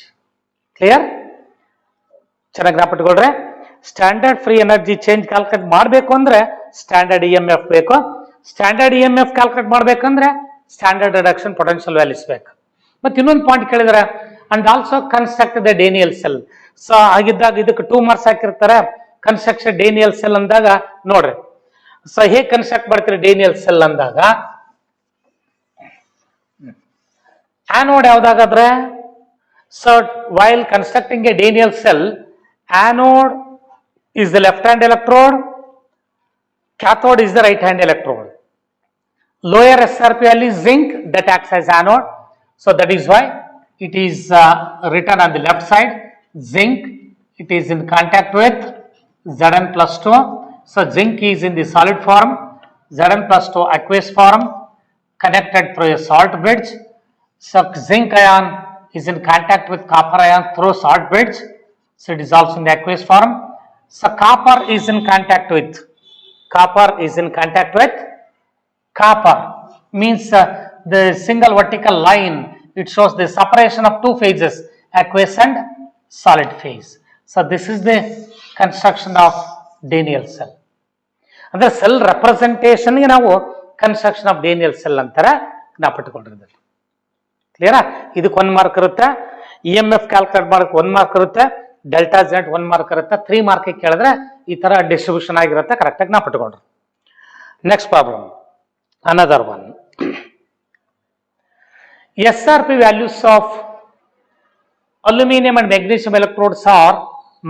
Clear? ಚೆನ್ನಾಗಿ ಜ್ಞಾಪಕಟ್ಕೊಳ್ರೆ. Standard free energy change calculate ಮಾಡಬೇಕು ಅಂದ್ರೆ standard EMF ಬೇಕು. Standard EMF calculate ಮಾಡಬೇಕಂದ್ರೆ standard reduction potential values ಬೇಕು. ಮತ್ತೆ ಇನ್ನೊಂದು ಪಾಯಿಂಟ್ ಕೇಳಿದ್ರೆ, and also construct the Daniell cell. So ಹಾಗಿದ್ದಾಗ ಇದಕ್ಕೆ 2 ಮಾರ್ಕ್ಸ್ ಹಾಕಿರ್ತಾರೆ. ಕನ್ಸ್ಟ್ರಕ್ಷನ್ ಡೇನಿಯಲ್ ಸೆಲ್ ಅಂದಾಗ ನೋಡ್ರಿ, ಸೊ ಹೇಗೆ ಕನ್ಸ್ಟ್ರಕ್ಟ್ ಮಾಡ್ತೀರಿ ಡೇನಿಯಲ್ ಸೆಲ್ ಅಂದಾಗ, ಆನೋಡ್ ಯಾವ್ದಾಗಾದ್ರೆ, so while constructing a Daniell cell, anode is the left hand electrode, cathode is the right hand electrode. Lower SRP value is zinc that acts as anode. So that is why it is written on the left side, zinc. It is in contact with Zn plus 2. So zinc is in the solid form, Zn plus 2 aqueous form, connected through a salt bridge. So zinc ion is in contact with copper ion through salt bridge. So it is also in the aqueous form. So copper is in contact with copper means the single vertical line, it shows the separation of two phases, aqueous and solid phase. So this is the construction of Daniell cell. ಅಂದ್ರೆ cell representation ಗೆ ನಾವು construction of Daniel cell ಅಂತಾರೆ ಜ್ಞಾಪಕಟ್ಕೊಂಡಿರ್ತೀವಿ. ಕ್ಲಿಯರಾ? ಇದಕ್ಕೆ 1 mark ಇರುತ್ತೆ. EMF calculate ಮಾಡಕ್ಕೆ 1 mark ಇರುತ್ತೆ. Delta Z 1 mark ಇರುತ್ತೆ. 3 ಮಾರ್ಕ್ ಕೇಳಿದ್ರೆ ಈ ತರ ಡಿಸ್ಟ್ರಿಬ್ಯೂಷನ್ ಆಗಿರುತ್ತೆ. ಕರೆಕ್ಟ್ ಆಗಿ ಜ್ಞಾಪಕಟ್ಕೊಂಡ್ರು. Next problem, another one. SRP values of aluminum and magnesium electrodes are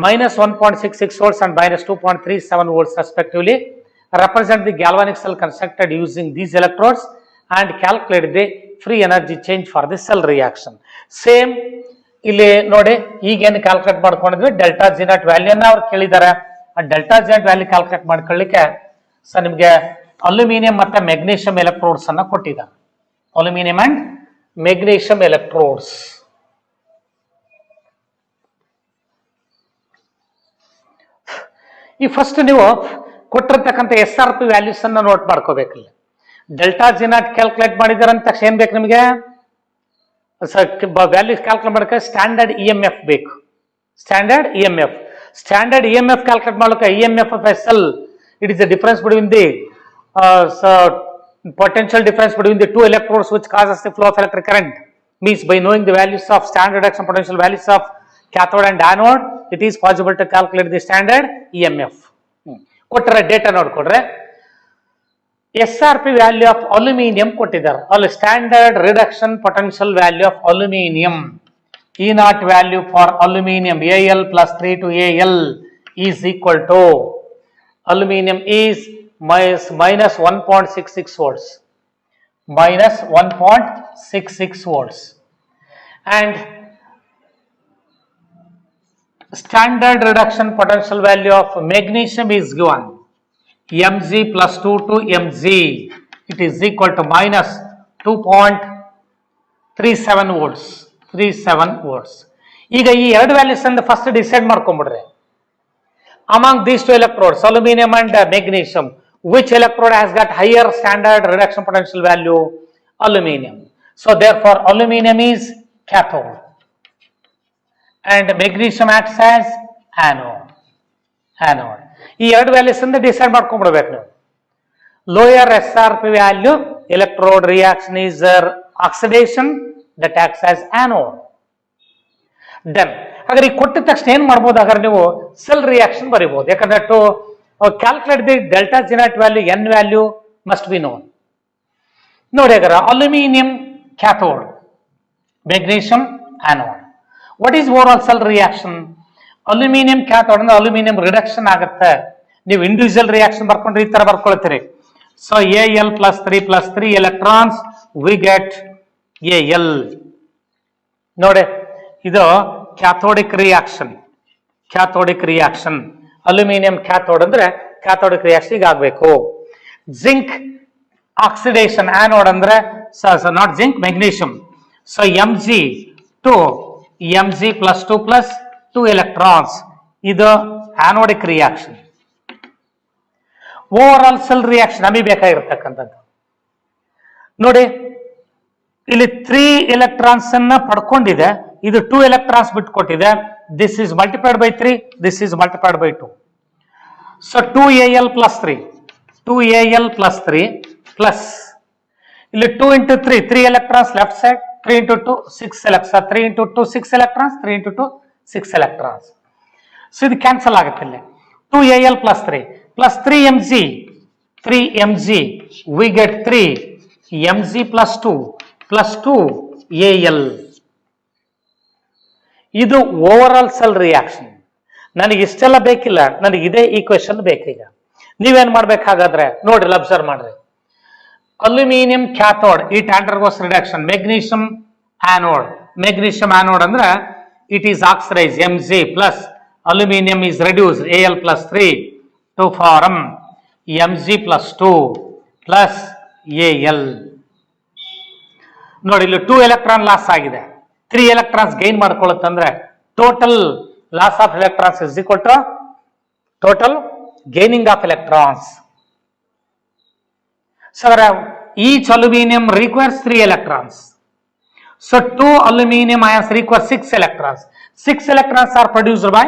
minus 1.66 volts and minus 2.37 volts respectively. Represent the galvanic cell constructed using these electrodes and calculate the free energy change for the cell reaction. Same ಇಲ್ಲಿ ನೋಡಿ, ಈಗೇನು calculate ಮಾಡ್ಕೊಂಡಿದ್ವಿ, delta G not ವ್ಯಾಲ್ಯೂನ ಅವ್ರು ಕೇಳಿದ್ದಾರೆ. ಆ delta G not value calculate ಮಾಡ್ಕೊಳ್ಳಿಕ್ಕೆ so ನಿಮಗೆ aluminium ಮತ್ತೆ ಮೆಗ್ನೀಷಿಯಂ ಎಲೆಕ್ಟ್ರೋಡ್ಸ್ ಅನ್ನ ಕೊಟ್ಟಿದ್ದಾರೆ. Aluminium and magnesium electrodes. ಈ ಫಸ್ಟ್ ನೀವು ಕೊಟ್ಟಿರ್ತಕ್ಕಂಥ SRP ವ್ಯಾಲ್ಯೂಸ್ ಅನ್ನ ನೋಟ್ ಮಾಡ್ಕೋಬೇಕಿಲ್ಲ. ಡೆಲ್ಟಾ ಜಿ ನಾಟ್ ಕ್ಯಾಲ್ಕುಲೇಟ್ ಮಾಡಿದಾರೆ ಅಂತ ತಕ್ಷಣ ಏನ್ ಬೇಕು ನಿಮಗೆ? ವ್ಯಾಲ್ಯೂಸ್ ಕ್ಯಾಲ್ಕುಲೇಟ್ ಮಾಡಕ್ಕೆ ಸ್ಟ್ಯಾಂಡರ್ಡ್ ಇ ಎಂ ಎಫ್ ಬೇಕು. Standard E M F. Standard E M F calculate ಮಾಡಕ್ಕೆ E M F of S L, it is the difference between the potential difference between the two electrodes which causes the flow of electric current. Means by knowing the values of standard reduction potential values of cathode and anode, it is possible to calculate the standard EMF. ಕೊಟ್ಟರೆ data ನೋಡ್ಕೊಡ್ರೆ SRP value of aluminium ಕೊಟ್ಟಿದ್ದಾರೆ. ಅಲ್ಲಿ standard reduction potential value of aluminium, E naught value for aluminum Al plus 3 to Al is equal to aluminum is minus 1.66 volts, minus 1.66 volts, and standard reduction potential value of magnesium is given Mg plus 2 to Mg, it is equal to minus 2.37 volts, 37 volts. ಈಗ ಈ ಎರಡು values ಅನ್ನು first decide ಮಾಡ್ಕೊಂಡ್ಬಿಡ್ರಿ. Among these two electrodes, aluminum and magnesium, which electrode has got higher standard reduction potential value? Aluminum. So therefore aluminum is cathode and magnesium acts as anode. Anode. ಈ ಎರಡು values ಅನ್ನು decide ಮಾಡ್ಕೊಂಡ್ಬಿಡ್ಬೇಕು ನೀವು. Lower SRP value electrode reaction is oxidation that acts as anode. Then ಹಾಗಾದ್ರೆ ಈ ಕೊಟ್ಟಿದ ತಕ್ಷಣ ಏನ್ ಮಾಡ್ಬೋದು? ಹಾಗಾದ್ರೆ ನೀವು ಸೆಲ್ ರಿಯಾಕ್ಷನ್ ಬರೀಬಹುದು. ಯಾಕಂದ್ರೆ to calculate the delta G not value N value must be known. ನೋಡಿ ಹಾಗಾದ್ರೆ aluminium cathode, magnesium anode. What is overall cell reaction? Aluminium cathode ಅಂದ್ರೆ ಅಲ್ಯೂಮಿನಿಯಂ ರಿಡಕ್ಷನ್ ಆಗುತ್ತೆ. ನೀವು ಇಂಡಿವಿಜುವಲ್ ರಿಯಾಕ್ಷನ್ ಬರ್ಕೊಂಡ್ರೆ ಈ ತರ ಬರ್ಕೊಳ್ತೀರಿ. So Al plus 3 electrons we get Al. ನೋಡಿ ಇದು cathodic reaction. Cathodic reaction aluminium cathode ಅಂದ್ರೆ ಕ್ಯಾಥೋಡಿಕ್ ರಿಯಾಕ್ಷನ್ ಈಗ ಆಗಬೇಕು. ಜಿಂಕ್ ಆಕ್ಸಿಡೇಷನ್ ಆನೋಡ್ ಅಂದ್ರೆ not zinc, magnesium. So Mg to Mg plus 2 electrons, ಇದು anodic reaction. Overall cell reaction ನಮಗೆ ಬೇಕಾಗಿರ್ತಕ್ಕಂಥದ್ದು ನೋಡಿ, ಇಲ್ಲಿ 3 electrons ಅನ್ನ ಪಡ್ಕೊಂಡಿದೆ, ಇದು 2 electrons ಬಿಟ್ಕೊಟ್ಟಿದೆ. This is multiplied by 3, this is multiplied by 2. So 2Al plus 3 plus ಇಲ್ಲಿ 2 into 3 electrons left side, 3 into 2 6 electrons, 3 into 2 6 electrons, 3 into 2 6 electrons. So ಇದು cancel ಆಗುತ್ತೆ ಇಲ್ಲಿ. 2Al plus 3Mg we get 3Mg plus 2Al. ಇದು over all cell reaction. ನನಗೆ ಇಷ್ಟೆಲ್ಲ ಬೇಕಿಲ್ಲ, ನನಗೆ ಇದೇ ಈಕ್ವೇಶನ್ ಬೇಕೀಗ. ನೀವೇನ್ ಮಾಡ್ಬೇಕಾಗಾದ್ರೆ ನೋಡ್ರಿ, ಅಬ್ಸರ್ವ್ ಮಾಡ್ರಿ. Aluminium cathode it undergoes reduction. Magnesium anode ಅಂದ್ರೆ it is oxidise Mg plus aluminium is reduce Al plus 3 to form Mg plus 2 plus Al. ನೋಡಿ ಇಲ್ಲಿ 2 electron ಲಾಸ್ ಆಗಿದೆ, 3 electrons ಗೈನ್ ಮಾಡ್ಕೊಳ್ಳುತ್ತಂದ್ರೆ total loss of electrons is equal to total gaining of electrons. So each aluminium requires 3 electrons. So 2 aluminum ions require 6 electrons. 6 electrons are produced by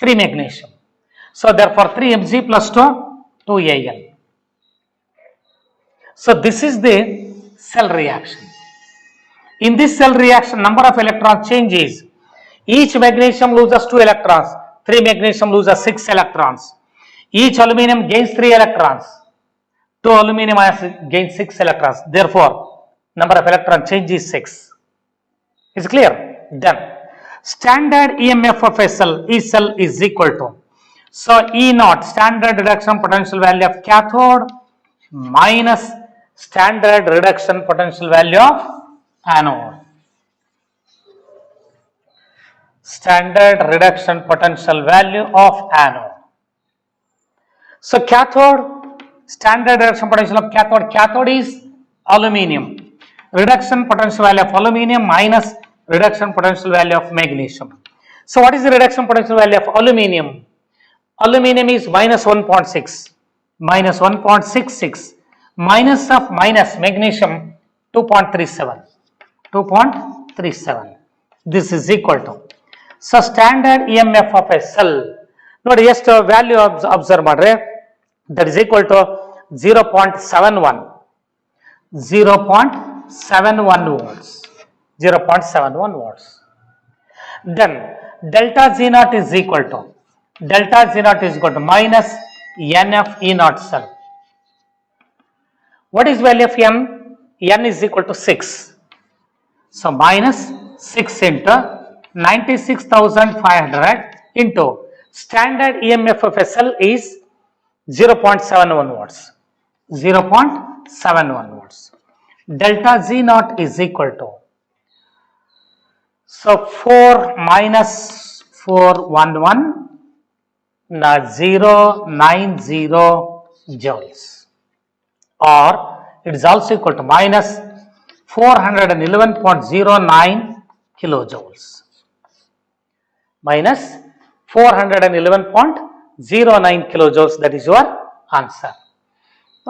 3 magnesium. So therefore 3Mg plus 2Al. So this is the cell reaction. In this cell reaction, number of electron changes. Each magnesium loses 2 electrons. 3 magnesium loses 6 electrons. Each aluminum gains 3 electrons. 2 aluminum ions gain 6 electrons. Therefore, number of electron change is 6. Is clear? Done. Standard EMF of a cell is equal to, so E naught, standard reduction potential value of cathode, minus standard reduction potential value of anode. Standard reduction potential value of anode. So cathode, standard reduction potential of cathode is aluminum. Reduction potential value of aluminum minus reduction potential value of magnesium. So what is the reduction potential value of aluminum? Aluminum is minus 1.6, minus 1.66. minus of minus magnesium 2.37. 2.37. This is equal to. So standard EMF of a cell. ನೋಡಿ ಎಷ್ಟು value observe ಮಾಡ್ರಿ, that is equal to 0.71 volts. 0.71 volts. Then delta Z naught is equal to minus NF E naught cell. What is value of N? N is equal to 6. So minus 6 into 96,500 into standard EMF of a cell is 0.71 volts. 0.71 volts. Delta Z naught is equal to, so 4 minus 411 090 joules, or it is also equal to minus 411.09 kilojoules. Minus 411.09 kilojoules, that is your answer.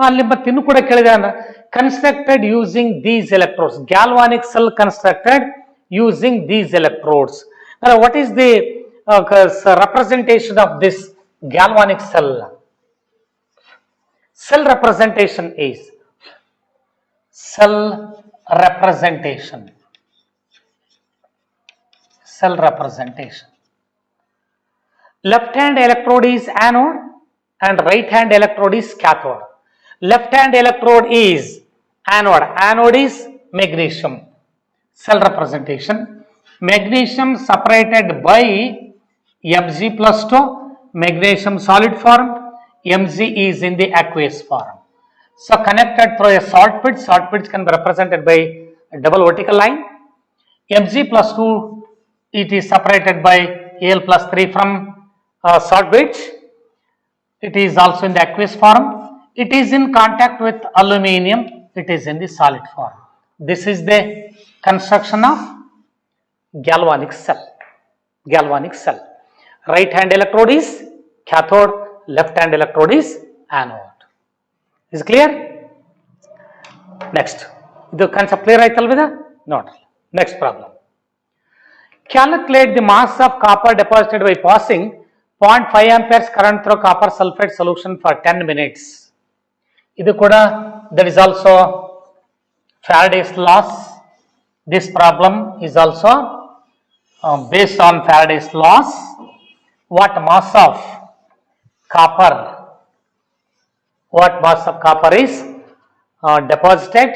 ಅಲ್ಲಿ ಮತ್ತೆ ಇನ್ನು ಕೂಡ ಕೇಳಿದಾನೆ, constructed using these electrodes, galvanic cell constructed using these electrodes. Now what is the representation of this galvanic cell? Cell representation is cell representation. Left hand electrode is anode and right hand electrode is cathode. Left hand electrode is anode. Anode is magnesium. Cell representation. Magnesium separated by Mg plus 2. Magnesium solid form. Mg is in the aqueous form. So connected through a salt pit. Salt pits can be represented by a double vertical line. Mg plus 2, it is separated by Al plus 3 from salt bridge. It is also in the aqueous form. It is in contact with aluminum. It is in the solid form. This is the construction of galvanic cell. Right hand electrode is cathode. Left hand electrode is anode. Is clear? Next. The concept clear aithalvida? Not. Next problem. Calculate the mass of copper deposited by passing 0.5 amperes current through copper sulfate solution for 10 minutes. Idu kuda, there is also Faraday's laws. This problem is also based on Faraday's laws. What mass of copper is deposited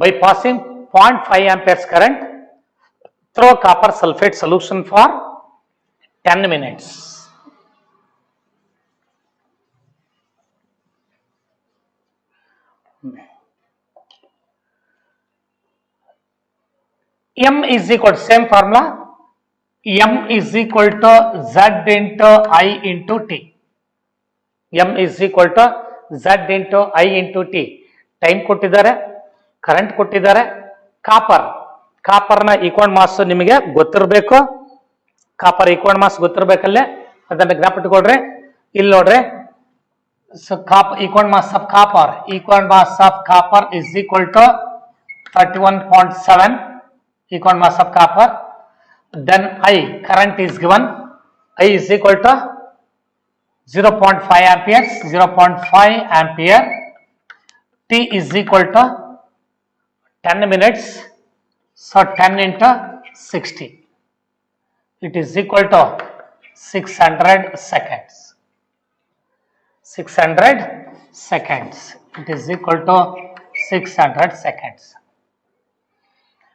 by passing 0.5 amperes current through copper sulfate solution for 10 minutes. M is equal to, same formula, M is equal to Z into I into T. M is equal to Z into I into T. Time ಕೊಟ್ಟಿದ್ದಾರೆ, current ಕೊಟ್ಟಿದ್ದಾರೆ, ಕಾಪರ್ನ equal mass ನಿಮಗೆ ಗೊತ್ತಿರಬೇಕು. Copper equal mass ಗೊತ್ತಿರಬೇಕಲ್ಲೇ, ಅದನ್ನ ಜ್ಞಾಪಿಟ್ಕೊಳ್ರಿ. ಇಲ್ಲಿ ನೋಡ್ರಿ, so equal mass of copper is equal to 31.7 equal mass of copper. Then I, current is given, I is equal to 0.5 amperes, 0.5 ampere. T is equal to 10 minutes, so 10 into 60. It is equal to 600 seconds. 600 seconds. It is equal to 600 seconds.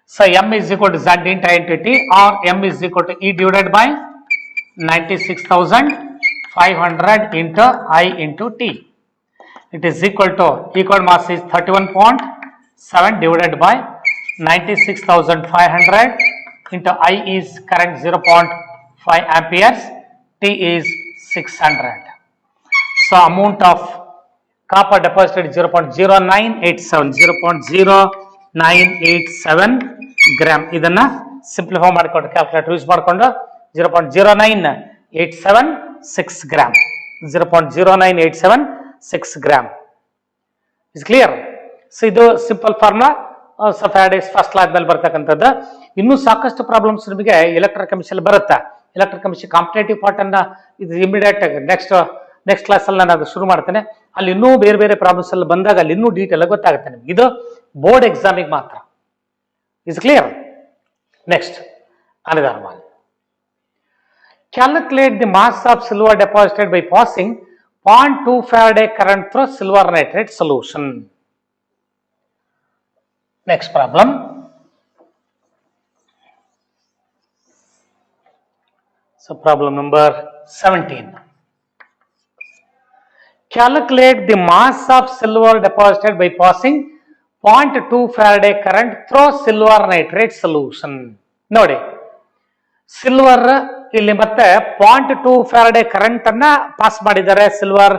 So M is equal to Z into I into T, or M is equal to E divided by 96,500 into I into T. It is equal to, equal mass is 31.7 divided by 96,500 into I is current 0.5 amperes, T is 600. So amount of copper deposited is 0.0987 gram. ಇದನ್ನ simplify ಮಾಡಿಕೊಂಡು calculator use ಮಾಡಿಕೊಂಡು 0.0986 gram. 0.0986 gram. Is clear. So ಇದು simple formula. So Faraday's first law ಆದ್ಮೇಲೆ ಬರ್ತಕ್ಕಂಥದ್ದು. ಇನ್ನೂ ಸಾಕಷ್ಟು problems ನಿಮಗೆ electrochemistry ಬರುತ್ತೆ. ಎಲೆಕ್ಟ್ರೋಕೆಮಿಸ್ಟ್ರಿ ಕಾಂಪಿಟೇಟಿವ್ ಪಾರ್ಟ್ ಅನ್ನ ಇದು ಇಮಿಡಿಯೇಟ್ ಆಗಿ ನೆಕ್ಸ್ಟ್ ಕ್ಲಾಸ್ ಅಲ್ಲಿ ನಾನು ಅದು ಶುರು ಮಾಡ್ತೇನೆ. ಅಲ್ಲಿ ಇನ್ನೂ ಬೇರೆ ಬೇರೆ ಪ್ರಾಬ್ಲಮ್ಸ್ ಎಲ್ಲ ಬಂದಾಗ ಅಲ್ಲಿ ಇನ್ನೂ ಡೀಟೇಲ್ ಆಗಿ ಗೊತ್ತಾಗುತ್ತೆ ನಿಮ್ಗೆ. ಇದು ಬೋರ್ಡ್ ಎಕ್ಸಾಮಿಗೆ ಮಾತ್ರ. Is clear. Next another one. Calculate the mass of silver deposited by passing 0.2 Faraday current through silver nitrate solution. Next problem. So problem number 17. Calculate the mass of silver deposited by passing 0.2 Faraday current through silver nitrate solution. ನೋಡಿ, silver ಇಲ್ಲಿ ಮತ್ತೆ 0.2 Faraday current ಅನ್ನ pass ಮಾಡಿದ್ದಾರೆ silver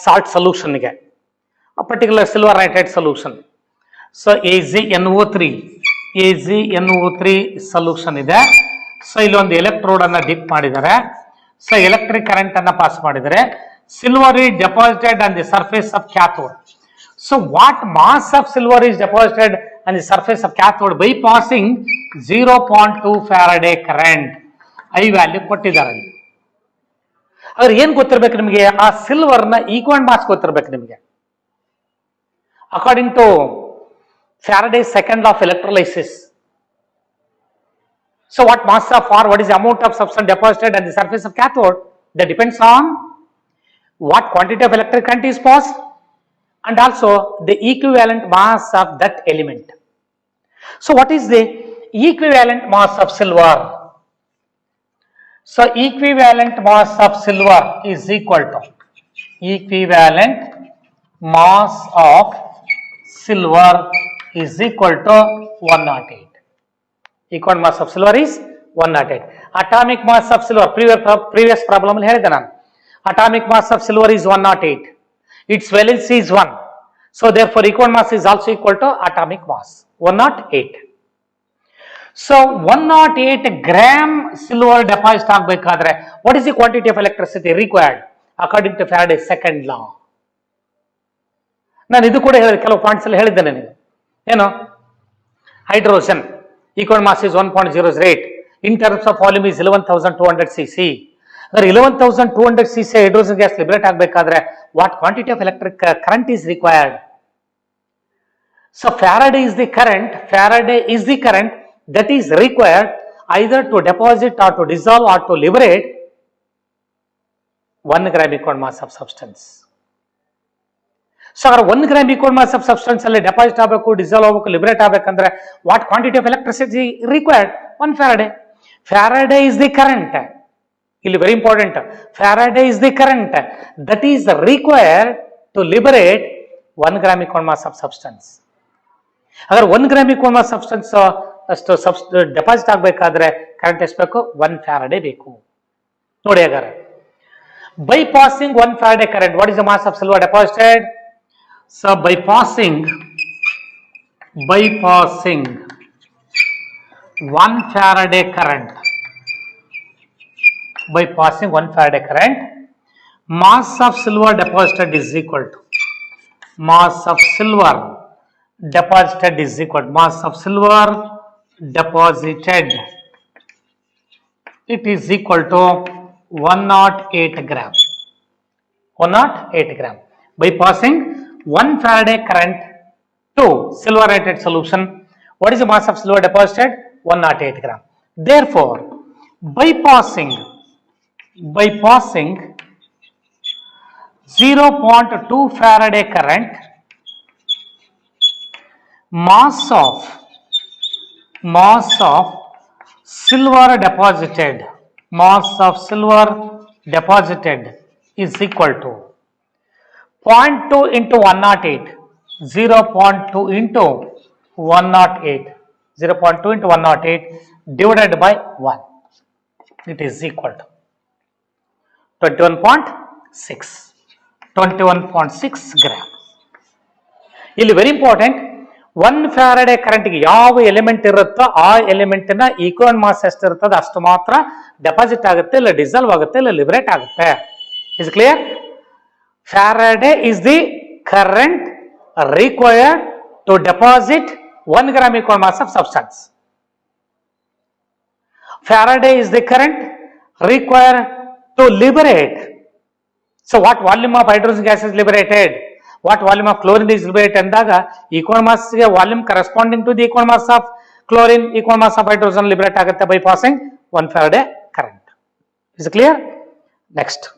salt ಸೊಲ್ಯೂಷನ್ಗೆ, particular silver nitrate solution. So AgNO3 solution ಇದೆ. So ಇಲ್ಲಿ ಒಂದು electrode ಅನ್ನ ಡಿಪ್ ಮಾಡಿದ್ದಾರೆ. ಸೊ ಎಲೆಕ್ಟ್ರಿಕ್ ಕರೆಂಟ್ ಅನ್ನ ಪಾಸ್ ಮಾಡಿದ್ದಾರೆ. Silver is deposited on the surface of cathode. So what mass of silver is deposited on the surface of cathode by passing 0.2 Faraday current? I value ಕೊಟ್ಟಿದ್ದಾರೆ. ಅದ್ರ ಏನ್ ಗೊತ್ತಿರ್ಬೇಕು ನಿಮಗೆ? ಆ silver ನ equal mass ಗೊತ್ತಿರ್ಬೇಕು ನಿಮಗೆ. According to Faraday's second law of electrolysis. So what mass of or what is the amount of substance deposited on the surface of cathode? That depends on what quantity of electric current is passed and also the equivalent mass of that element. So what is the equivalent mass of silver? So equivalent mass of silver is equal to equivalent mass of silver is equal to 108. Equivalent mass of silver is 108. Atomic mass of silver, previous problem ಅಲ್ಲಿ ಹೇಳಿದೆ ನಾನು. Atomic mass of silver is 108. Its valency is 1. So therefore equivalent mass is also equal to atomic mass 108. So 108 gram silver deposit ಆಗಬೇಕಾದ್ರೆ what is the quantity of electricity required according to Faraday's second law? ನಾನು ಇದು ಕೂಡ ಹೇಳಿದೆ, ಕೆಲವು points ಅಲ್ಲಿ ಹೇಳಿದ್ದೆ ನನಗೆ. ಏನು? Hydrogen equivalent mass is 1.008. In terms of volume is 11,200 cc. There 11,200 cc hydrogen gas liberate ಆಗಬೇಕಾದ್ರೆ what quantity of electric current is required? So Faraday is the current that is required either to deposit or to dissolve or to liberate 1 gram equivalent mass of substance. So 1 gram equivalent mass of substance ಅಲ್ಲಿ deposit ಆಗಬೇಕು, dissolve ಆಗಬೇಕು, liberate ಆಗಬೇಕಂದ್ರೆ what quantity of electricity required? 1 Faraday. Faraday is the current. ಇಲ್ಲಿ very important. Faraday is the current that is required to liberate 1 gram equivalent mass of substance. ಅगर 1 gram equivalent mass substance ಅಷ್ಟು deposit ಆಗಬೇಕಾದ್ರೆ current ಎಷ್ಟು ಬೇಕು? 1 Faraday ಬೇಕು. ನೋಡಿ ಹಾಗಾದ್ರೆ by passing 1 Faraday current, what is the mass of silver deposited? So by passing 1 Faraday current, mass of silver deposited is equal to mass of silver deposited it is equal to 108 gram. 108 gram. By passing 1 Faraday current to silver nitrate solution, what is the mass of silver deposited? 108 gram. Therefore, by passing 0.2 Faraday current, mass of silver deposited is equal to 0.2 into 108, 0.2 into 108 divided by 1. It is equal to 21.6 gram. ಇಲ್ಲಿ very important, 1 Faraday ಕರೆಂಟ್ಗೆ ಯಾವ element ಇರುತ್ತೋ ಆ element ನ equal mass ಎಷ್ಟು ಇರ್ತದೆ ಅಷ್ಟು ಮಾತ್ರ ಡೆಪಾಸಿಟ್ ಆಗುತ್ತೆ, ಇಲ್ಲ ಡಿಸಾಲ್ವ್ ಆಗುತ್ತೆ, ಇಲ್ಲ ಲಿಬರೇಟ್ ಆಗುತ್ತೆ. Is clear? Faraday is the current required to deposit 1 gram equal mass of substance. Faraday is the current required to liberate. So what volume of hydrogen gas is liberated? What volume of chlorine is liberated? Andaga equal mass volume corresponding to the equal mass of chlorine, equal mass of hydrogen liberate agutte by passing 1 Faraday current. Is it clear? Next.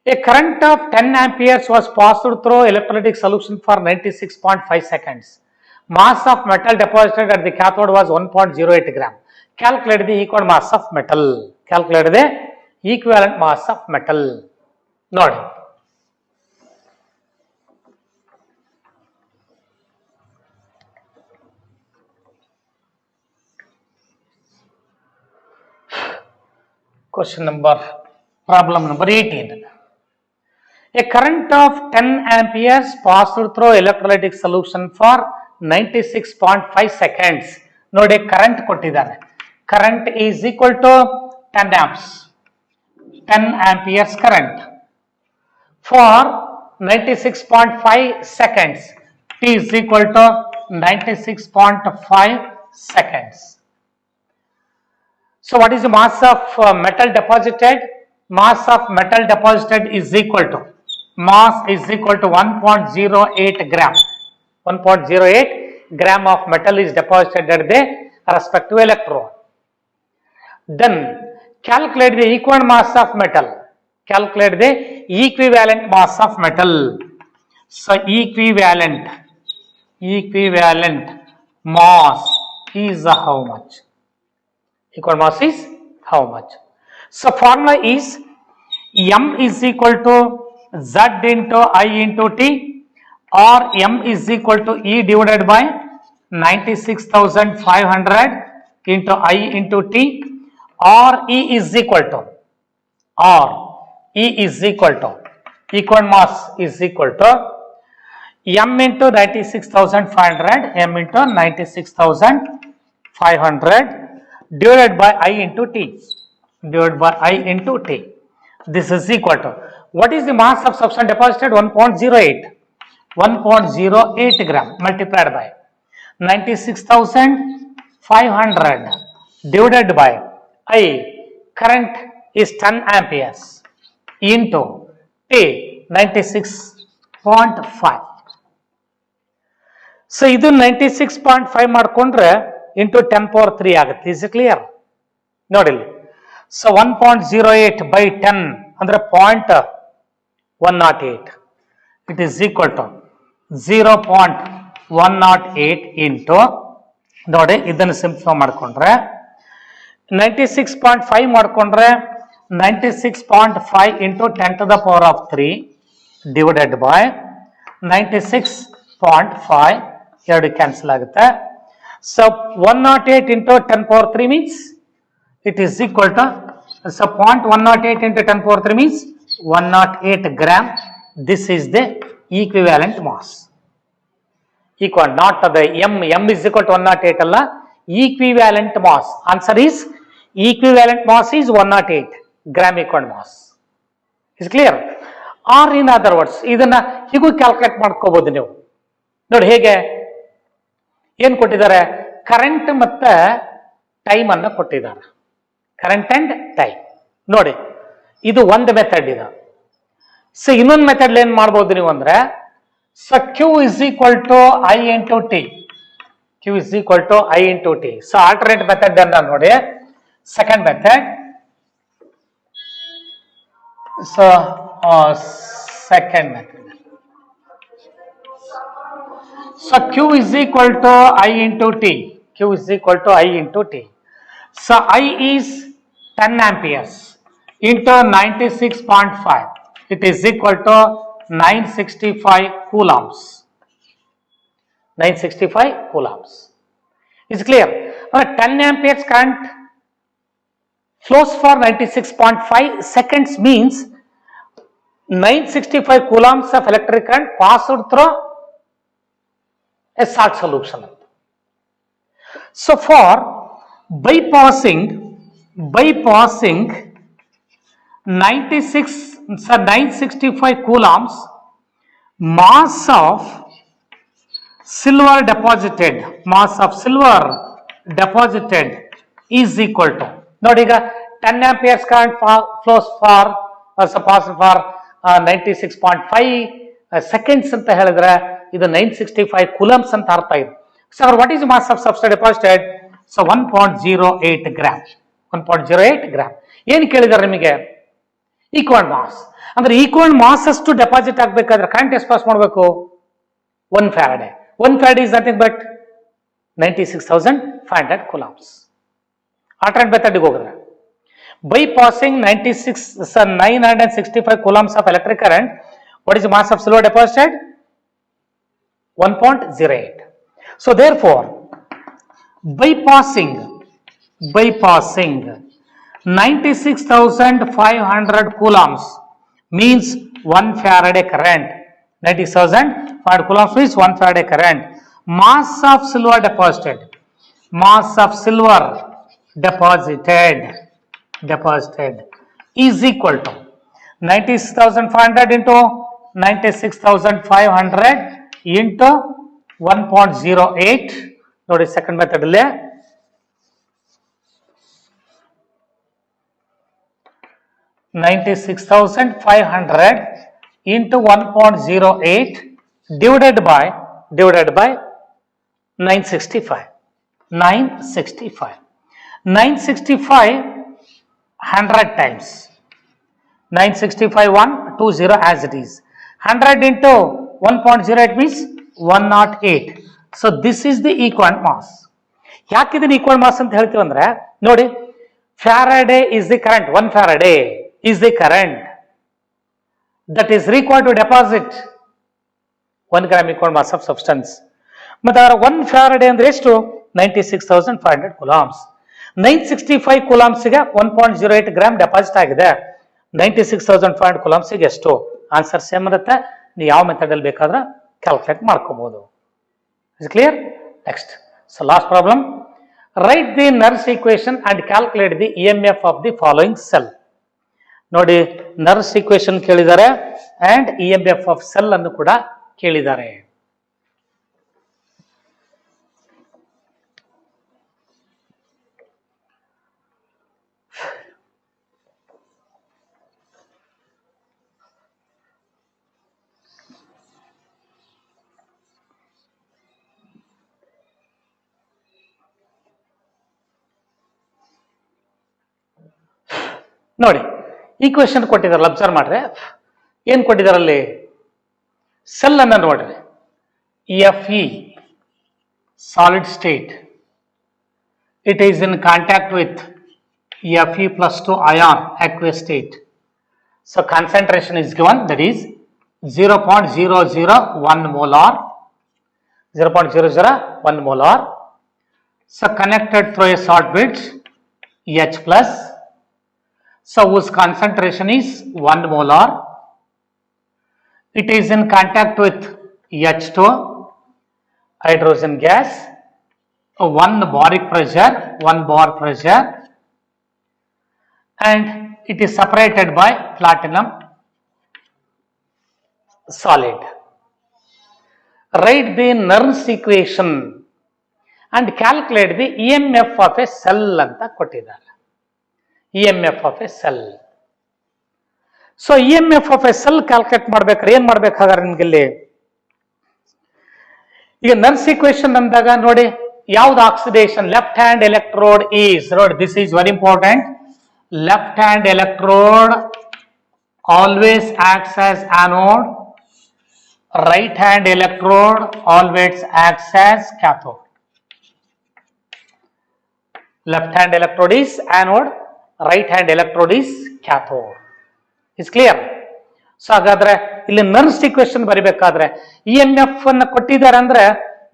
A current of 10 amperes was passed through electrolytic solution for 96.5 seconds. Mass of metal deposited at the cathode was 1.08 gram. Calculate the equal mass of metal. Calculate the equivalent mass of metal. Node. Problem number 18. A current of 10 amperes passed through electrolytic solution for 96.5 seconds. ನೋಡಿ current ಕೊಟ್ಟಿದ್ದಾರೆ. Current is equal to 10 amps. 10 amperes current for 96.5 seconds. T is equal to 96.5 seconds. So what is the mass of metal deposited? Mass of metal deposited is equal to 1.08 gram. 1.08 gram of metal is deposited at the respective electrode. Then calculate the equivalent mass of metal. Calculate the equivalent mass of metal. So equivalent mass is how much? Equal mass is how much? So formula is M is equal to Z into I into T, or M is equal to E divided by 96,500 into I into T, or E is equal to equal mass is equal to M into 96,500 M into 96,500 divided by I into T. This is equal to, what is the mass of substance deposited? 1.08 gram multiplied by 96,500 divided by I, current is 10 amperes into T 96.5. So idu 96.5 ಮಾಡ್ಕೊಂಡ್ರೆ into 10 power 3 ಆಗುತ್ತೆ. Is it clear? ನೋಡಿಲ್ಲಿ. So 1.08 by 10 ಅಂದ್ರೆ 0.108. It is equal to 0.108 into, ನೋಡಿ ಇದನ್ನು simplify ಮಾಡ್ಕೊಂಡ್ರೆ 96.5 ಮಾಡ್ಕೊಂಡ್ರೆ 96.5 into 10 to the power of 3 divided by 96.5 ಎರಡು cancel ಆಗುತ್ತೆ. So 108 into 10 power 3 means it is equal to, so 0.108 into 10 power 3 means 108 gram. This is the equivalent mass. Equal, not the M is equal to 108 alla, equivalent mass. Answer is equivalent mass is 108 gram equal mass. Is clear? Or in other words, ಇದನ್ನ ಹೀಗೂ calculate ಮಾಡ್ಕೋಬಹುದು ನೀವು. ನೋಡಿ ಹೇಗೆ, ಏನು ಕೊಟ್ಟಿದ್ದಾರೆ? Current ಮತ್ತೆ time ಅನ್ನು ಕೊಟ್ಟಿದ್ದಾರೆ. Current and time. ನೋಡಿ ಇದು ಒಂದು ಮೆಥಡ್ ಇದೆ. ಸೊ ಇನ್ನೊಂದು ಮೆಥಡ್ ಏನ್ ಮಾಡ್ಬೋದು ನೀವು ಅಂದ್ರೆ, so Q is equal to I into T. Q is equal to I into T. So alternate method ಅನ್ನ ನೋಡಿ, second method. So second method. So Q is equal to I into T. Q is equal to I into T. So I is 10 amperes into 96.5. It is equal to 965 coulombs. 965 coulombs. Is clear? 10 amperes current flows for 96.5 seconds means 965 coulombs of electric current passed through a salt solution. So for bypassing 96 965 coulombs, mass of silver deposited is equal to, ನೋಡಿ ಈಗ 10 amperes current flows for passes for 96.5 seconds ಅಂತ ಹೇಳಿದ್ರೆ ಇದು 965 coulombs ಅಂತ ಅರ್ಥ ಇದೆ. So what is the mass of substance deposited? So 1.08 gram. 1.08 gram. ಏನು ಕೇಳಿದಾರೆ ನಿಮಗೆ? Equal mass. ಅಂದ್ರೆ ಈಕ್ವಲ್ ಮಾಸ್ ಅಷ್ಟು ಡೆಪಾಸಿಟ್ ಆಗಬೇಕಾದ್ರೆ ಕರೆಂಟ್ ಎಷ್ಟು ಪಾಸ್ ಮಾಡಬೇಕು? 1 Faraday. 1 Faraday is nothing but 96,500 coulombs. Alternate ಮೆಥಡ್ಗೆ ಹೋಗಿದ್ರೆ by passing 965 coulombs of electric current, what is the mass of silver deposited? 1.08. So therefore, bypassing 96,500 coulombs means 1 Faraday current. 96,500 coulombs means 1 Faraday current. Mass of silver deposited is equal to 96,500 into 96,500 into 1.08. ನೋಡಿ second method ಅಲ್ಲಿ 96,500 into 1.08 divided by 965. 965 100 times. 965 120 as it is. 100 into 1.08 means 108. So this is the equivalent mass. ಯಾಕೆ ಇದನ್ನ equivalent mass ಅಂತ ಹೇಳ್ತೀವಿ ಅಂದ್ರೆ ನೋಡಿ, Faraday is the current. 1 Faraday is the current that is required to deposit 1 gram equivalent mass of substance. ಮತ್ತೆ ಅದರ 1 Faraday ಅಂದ್ರೆ ಎಷ್ಟು? 96,500 coulombs. 965 coulombs ಗೆ 1.08 ಗ್ರಾಮ್ ಡೆಪಾಸಿಟ್ ಆಗಿದೆ. 96,500 coulombs ಗೆ ಎಷ್ಟು? ಆನ್ಸರ್ ಸೇಮ್ ಇರುತ್ತೆ. ನೀವು ಯಾವ ಮೆಥಡ್ ಅಲ್ಲಿ ಬೇಕಾದ್ರೆ ಕ್ಯಾಲ್ಕುಲೇಟ್ ಮಾಡ್ಕೋಬಹುದು. Is clear? Next. So last problem. Write the Nernst equation and calculate the EMF of the following cell. ನೋಡಿ, Nernst equation ಕೇಳಿದ್ದಾರೆ and EMF of cell ಅನ್ನು ಕೂಡ ಕೇಳಿದ್ದಾರೆ. ನೋಡಿ, ಈಕ್ವೇಶನ್ ಕೊಟ್ಟಿದಾರಲ್ಲ, ಅಬ್ಸರ್ವ್ ಮಾಡ್ರೆ ಏನ್ ಕೊಟ್ಟಿದಾರಲ್ಲಿ? ಸೆಲ್ ಅನ್ನ ನೋಡ್ರಿ, Fe solid state, it is in contact with Fe+2 ion aqueous state. So concentration is given, that is 0.001 molar. 0.001 molar. So connected through a short bridge H plus. So whose concentration is 1 molar. It is in contact with H2 hydrogen gas, 1 baric pressure, 1 bar pressure, and it is separated by platinum solid. Write the Nernst equation and calculate the EMF of a cell anta kottidare. EMF of a cell. So EMF of a cell calculate ಮಾಡಬೇಕಾದ್ರೆ ಏನು ಮಾಡಬೇಕಾದ್ರೆ ನಿಮಗೆ ಇಲ್ಲಿ ಈಗ Nernst equation ಅಂದಾಗ ನೋಡಿ, ಯಾವುದು oxidation? Left hand electrode is, ನೋಡಿ this is very important. Left hand electrode always acts as anode. Right hand electrode always acts as cathode. Left hand electrode is anode, right hand electrode is cathode. Is clear? So ಹಾಗಾದ್ರೆ ಇಲ್ಲಿ Nernst equation ಬರಿಬೇಕಾದ್ರೆ EMF ಅನ್ನ ಕೊಟ್ಟಿದ್ದಾರೆ ಅಂದ್ರೆ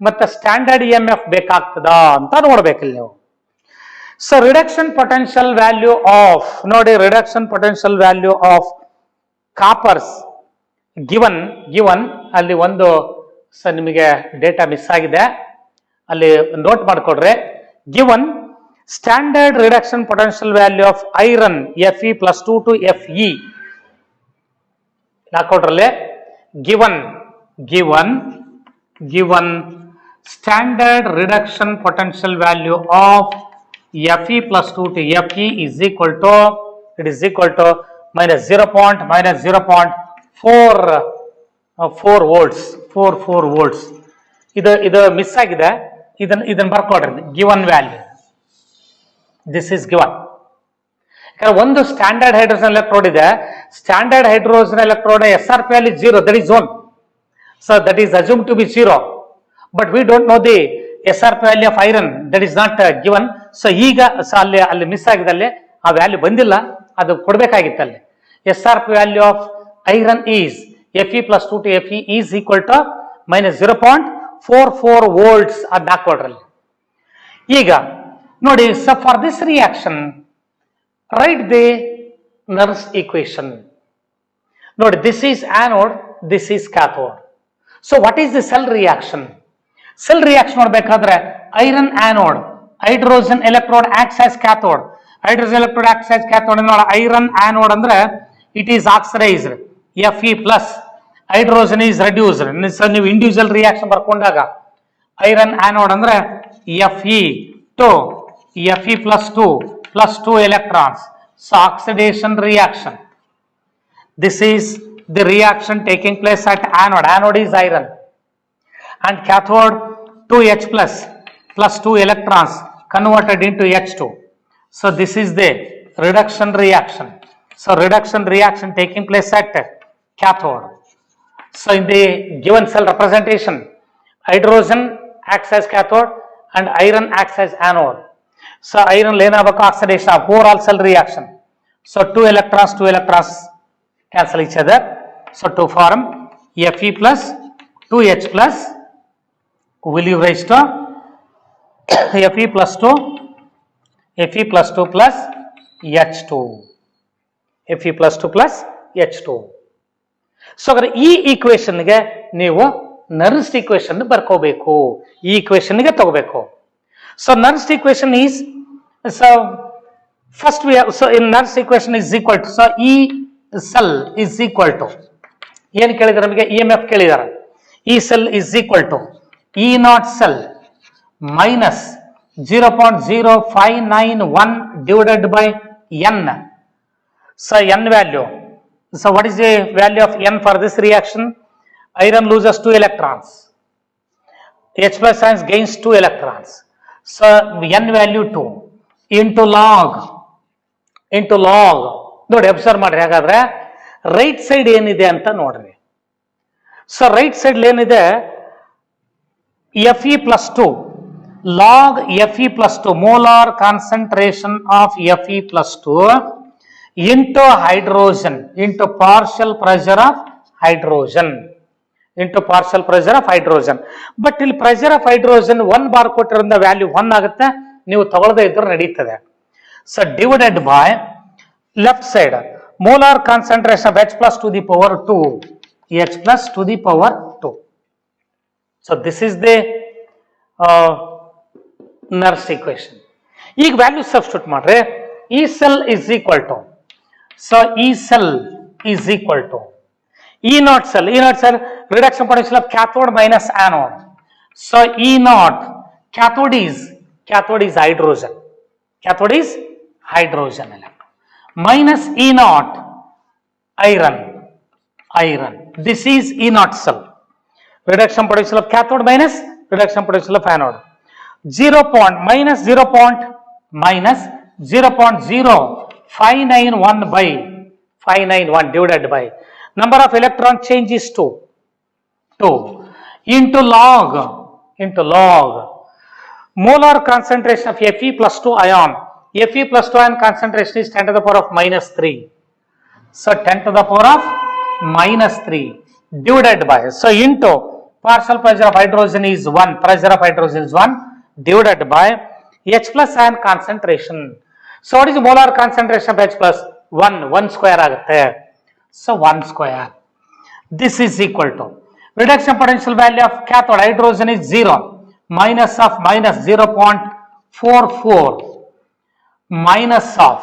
ಮತ್ತೆ standard EMF ಬೇಕಾಗ್ತದಾ ಅಂತ ನೋಡ್ಬೇಕಿಲ್ಲ ನೀವು. So reduction potential value of, ನೋಡಿ reduction potential value of copper's given ಅಲ್ಲಿ ಒಂದು ನಿಮಗೆ ಡೇಟಾ ಮಿಸ್ ಆಗಿದೆ, ಅಲ್ಲಿ ನೋಟ್ ಮಾಡ್ಕೊಡ್ರೆ. Given standard reduction potential value of iron Fe+2 to Fe ನಾಲ್ಕೊಟ್ರಲ್ಲಿ given standard reduction potential value of Fe plus 2 to Fe is equal to minus 0.4 volts. 4 volts. ಇದು miss ಆಗಿದೆ. ಇದನ್ನ ಬರ್ಕೊಡ್ರಿ. Given value, this is given. ಯಾಕಂದ್ರೆ ಒಂದು standard hydrogen electrode ಇದೆ. Standard hydrogen electrode SRP ಅಲ್ಲಿ 0, that is one. So that is assume to be 0, but we don't know the SRP value of iron, that is not given. So ಈಗ ಅಲ್ಲಿ miss ಆಗಿದೆ, ಅಲ್ಲಿ ಆ value ಬಂದಿಲ್ಲ, ಅದು ಕೊಡ್ಬೇಕಾಗಿತ್ತು ಅಲ್ಲಿ. SRP value of iron is Fe plus 2 to Fe is equal to minus 0.44 volts. ಅದು ಹಾಕೊಡ್ರಲ್ಲಿ. ಈಗ ನೋಡಿ, so for this reaction write the Nernst equation. ನೋಡಿ, this is anode, this is cathode. So what is the cell reaction? Cell reaction ನೋಡಬೇಕಾದ್ರೆ iron anode, hydrogen electrode acts as cathode. Hydrogen electrode acts as cathode. ನೋಡಿ, iron anode ಅಂದ್ರೆ it is oxidized, Fe plus, hydrogen is reduced. So ನೀವು individual reaction ಬರ್ಕೊಂಡಾಗ iron anode ಅಂದ್ರೆ Fe plus 2 electrons. So oxidation reaction. This is the reaction taking place at anode. Anode is iron. And cathode 2H plus 2 electrons converted into H2. So this is the reduction reaction. So reduction reaction taking place at cathode. So in the given cell representation, hydrogen acts as cathode and iron acts as anode. So iron ಏನಾಗಬೇಕು, oxidation of overall cell reaction. So 2 electrons cancel each other. So to form Fe plus 2H plus, will you raise to Fe plus 2 plus H2. Fe plus 2 plus H2. So ಈ ಈಕ್ವೇಶನ್ಗೆ ನೀವು Nernst equation ಬರ್ಕೋಬೇಕು, ಈ ಈಕ್ವೇಶನ್ಗೆ ತಗೋಬೇಕು. So Nernst equation is, so first we so in Nernst equation is equal to, so ಈ cell is equal to ಏನು ಕೇಳಿದಾರೆ ನಮಗೆ, EMF ಕೇಳಿದಾರೆ. ಈ cell is equal to E0 cell minus 0.0591 divided by N. So N value. So what is the value of N for this reaction? Iron loses 2 electrons. H plus ions gains 2 electrons. So N value 2 into log. ನೋಡಿ, observe ಮಾಡ್ರಿ. ಹಾಗಾದ್ರೆ right side ಏನಿದೆ ಅಂತ ನೋಡ್ರಿ. So right side ಏನಿದೆ, Fe plus 2 log Fe plus 2 molar concentration of Fe plus 2 into hydrogen, into partial pressure of hydrogen, but ಇಲ್ಲಿ pressure of hydrogen 1 bar ಕೊಟ್ಟಿರೋದ್ರಿಂದ value 1 ಆಗುತ್ತೆ, ನೀವು ತಗೊಳ್ಳದೇ ಇದ್ರೂ ನಡೀತದೆ. So divided by left side molar concentration of H plus to the power 2, H plus to the power 2. So this is the Nernst equation. ಈಗ value substitute ಮಾಡ್ರೆ, E cell is equal to, so E cell is equal to E0 cell reduction potential of cathode minus anode. So E0 cathode is hydrogen, minus E0 iron. This is E0 cell. Reduction potential of cathode minus reduction potential of anode. Minus 0.0591 by 591 divided by number of electron change is 2 into log molar concentration of Fe plus 2 ion. Fe plus 2 ion concentration is 10 to the power of minus 3. So 10 to the power of minus 3 divided by, so into partial pressure of hydrogen is 1, divided by H plus ion concentration. So what is the molar concentration of H plus? 1 square ಆಗುತ್ತೆ. So 1 square. This is equal to reduction potential value of cathode hydrogen is 0, minus 0.44 minus of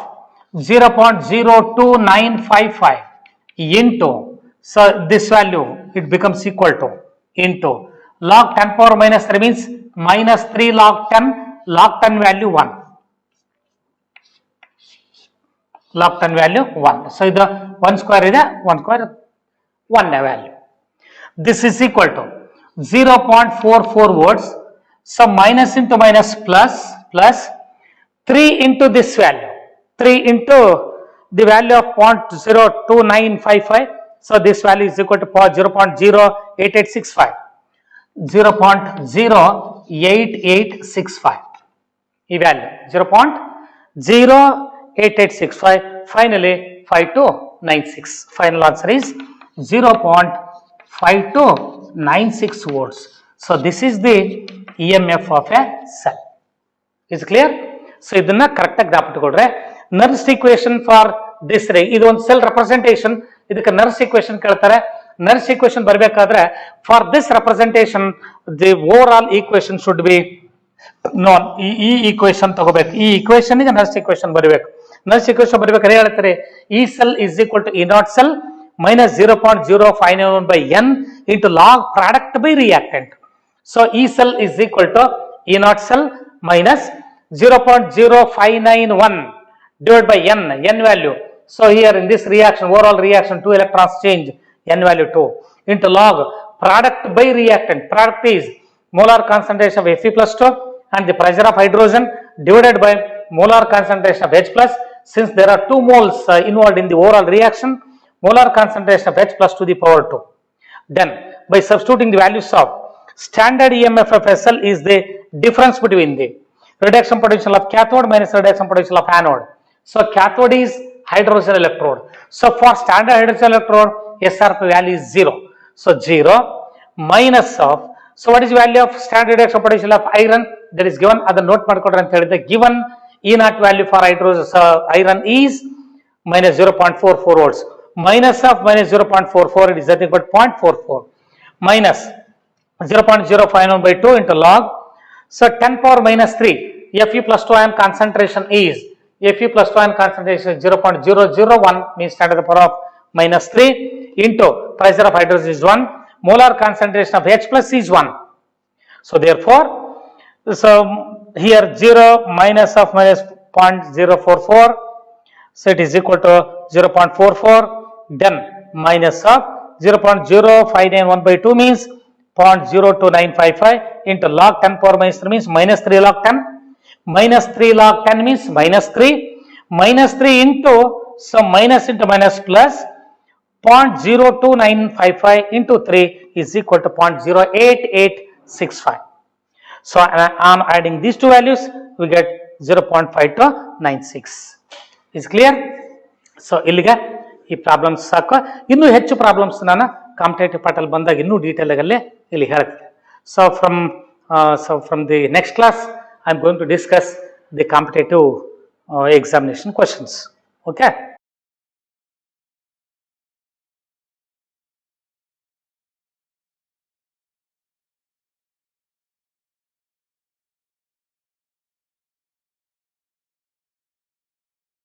0.02955 into So this value it becomes equal to into log 10 power minus 3 means minus 3 log 10 value 1. Log 10 value 1. So the 1 square is 1 square 1 value. This is equal to 0.44 volts. So minus into minus plus 3 into this value. 3 into the value of 0.02955. So this value is equal to 0.08865. 0.08865. E value 0.08865. Finally 5296. Final answer is 0.5296 volts. So this is the EMF of a cell. Is clear? So ಇದನ್ನ correct ಆಗಿ ಜ್ಞಾಪಕಟ್ಕೊಂಡ್ರೆ Nernst equation for this ರೇ ಇದು ಒಂದು cell representation. ಇದಕ್ಕೆ Nernst equation ಕೇಳ್ತಾರೆ. Nernst equation ಬರಬೇಕಾದ್ರೆ for this representation the overall equation should be known. ಈ ಈಕ್ವೇಶನ್ ತಗೋಬೇಕು. ಈ ಈಕ್ವೇಶನ್ ಗೆ ನರ್ಸ್ ಈಕ್ವೇಶನ್ ಬರಬೇಕು. ನರ್ಸ್ ಈಕ್ವೇಶನ್ ಬರಬೇಕಾದ್ರೆ ಹೇಳ್ತಾರೆ E cell is equal to E naught cell minus 0.0591 by n into log product by reactant. So E cell is equal to E naught cell minus 0.0591 divided by n value. So here in this reaction, overall reaction, 2 electrons change, n value 2 into log product by reactant. Product is molar concentration of Fe plus 2 and the pressure of hydrogen divided by molar concentration of H plus. Since there are 2 moles involved in the overall reaction, molar concentration of H plus to the power 2. Then by substituting the values of standard EMF of a cell is the difference between the reduction potential of cathode minus reduction potential of anode. So cathode is hydrogen electrode. So for standard hydrogen electrode, SRP value is 0. So 0 minus of, so what is the value of standard reduction potential of iron? That is given at the note marker and the given E naught value for hydrogen iron is minus 0.44 volts. Minus of minus 0.44, it is nothing but 0.44 minus 0.051 by 2 into log. So 10 power minus 3, Fe plus 2 ion concentration is, Fe plus 2 ion concentration is 0.001 means 10 to the power of minus 3 into pressure of hydrogen is 1, molar concentration of H plus is 1. So therefore, so here 0 minus of minus 0.044, so it is equal to 0.44. Then minus of 0.0591 by 2 means 0.02955 into log 10 power minus 3 means minus 3 log 10. Minus 3 log 10 means minus 3. Minus 3 into, so minus into minus plus 0.02955 into 3 is equal to 0.08865. So on adding these two values, we get 0.5296. Is clear? So ಇಲ್ಲಿಗೆ ಈ problems ಸಾಕು. ಇನ್ನೂ ಹೆಚ್ಚು problems ನಾನು competitive ಪಾರ್ಟಲ್ಲಿ ಬಂದಾಗ ಇನ್ನೂ detail ಆಗಲ್ಲೇ ಇಲ್ಲಿ ಹೇಳ್ತೀನಿ. So from the next class I am going to discuss the competitive examination questions. Okay.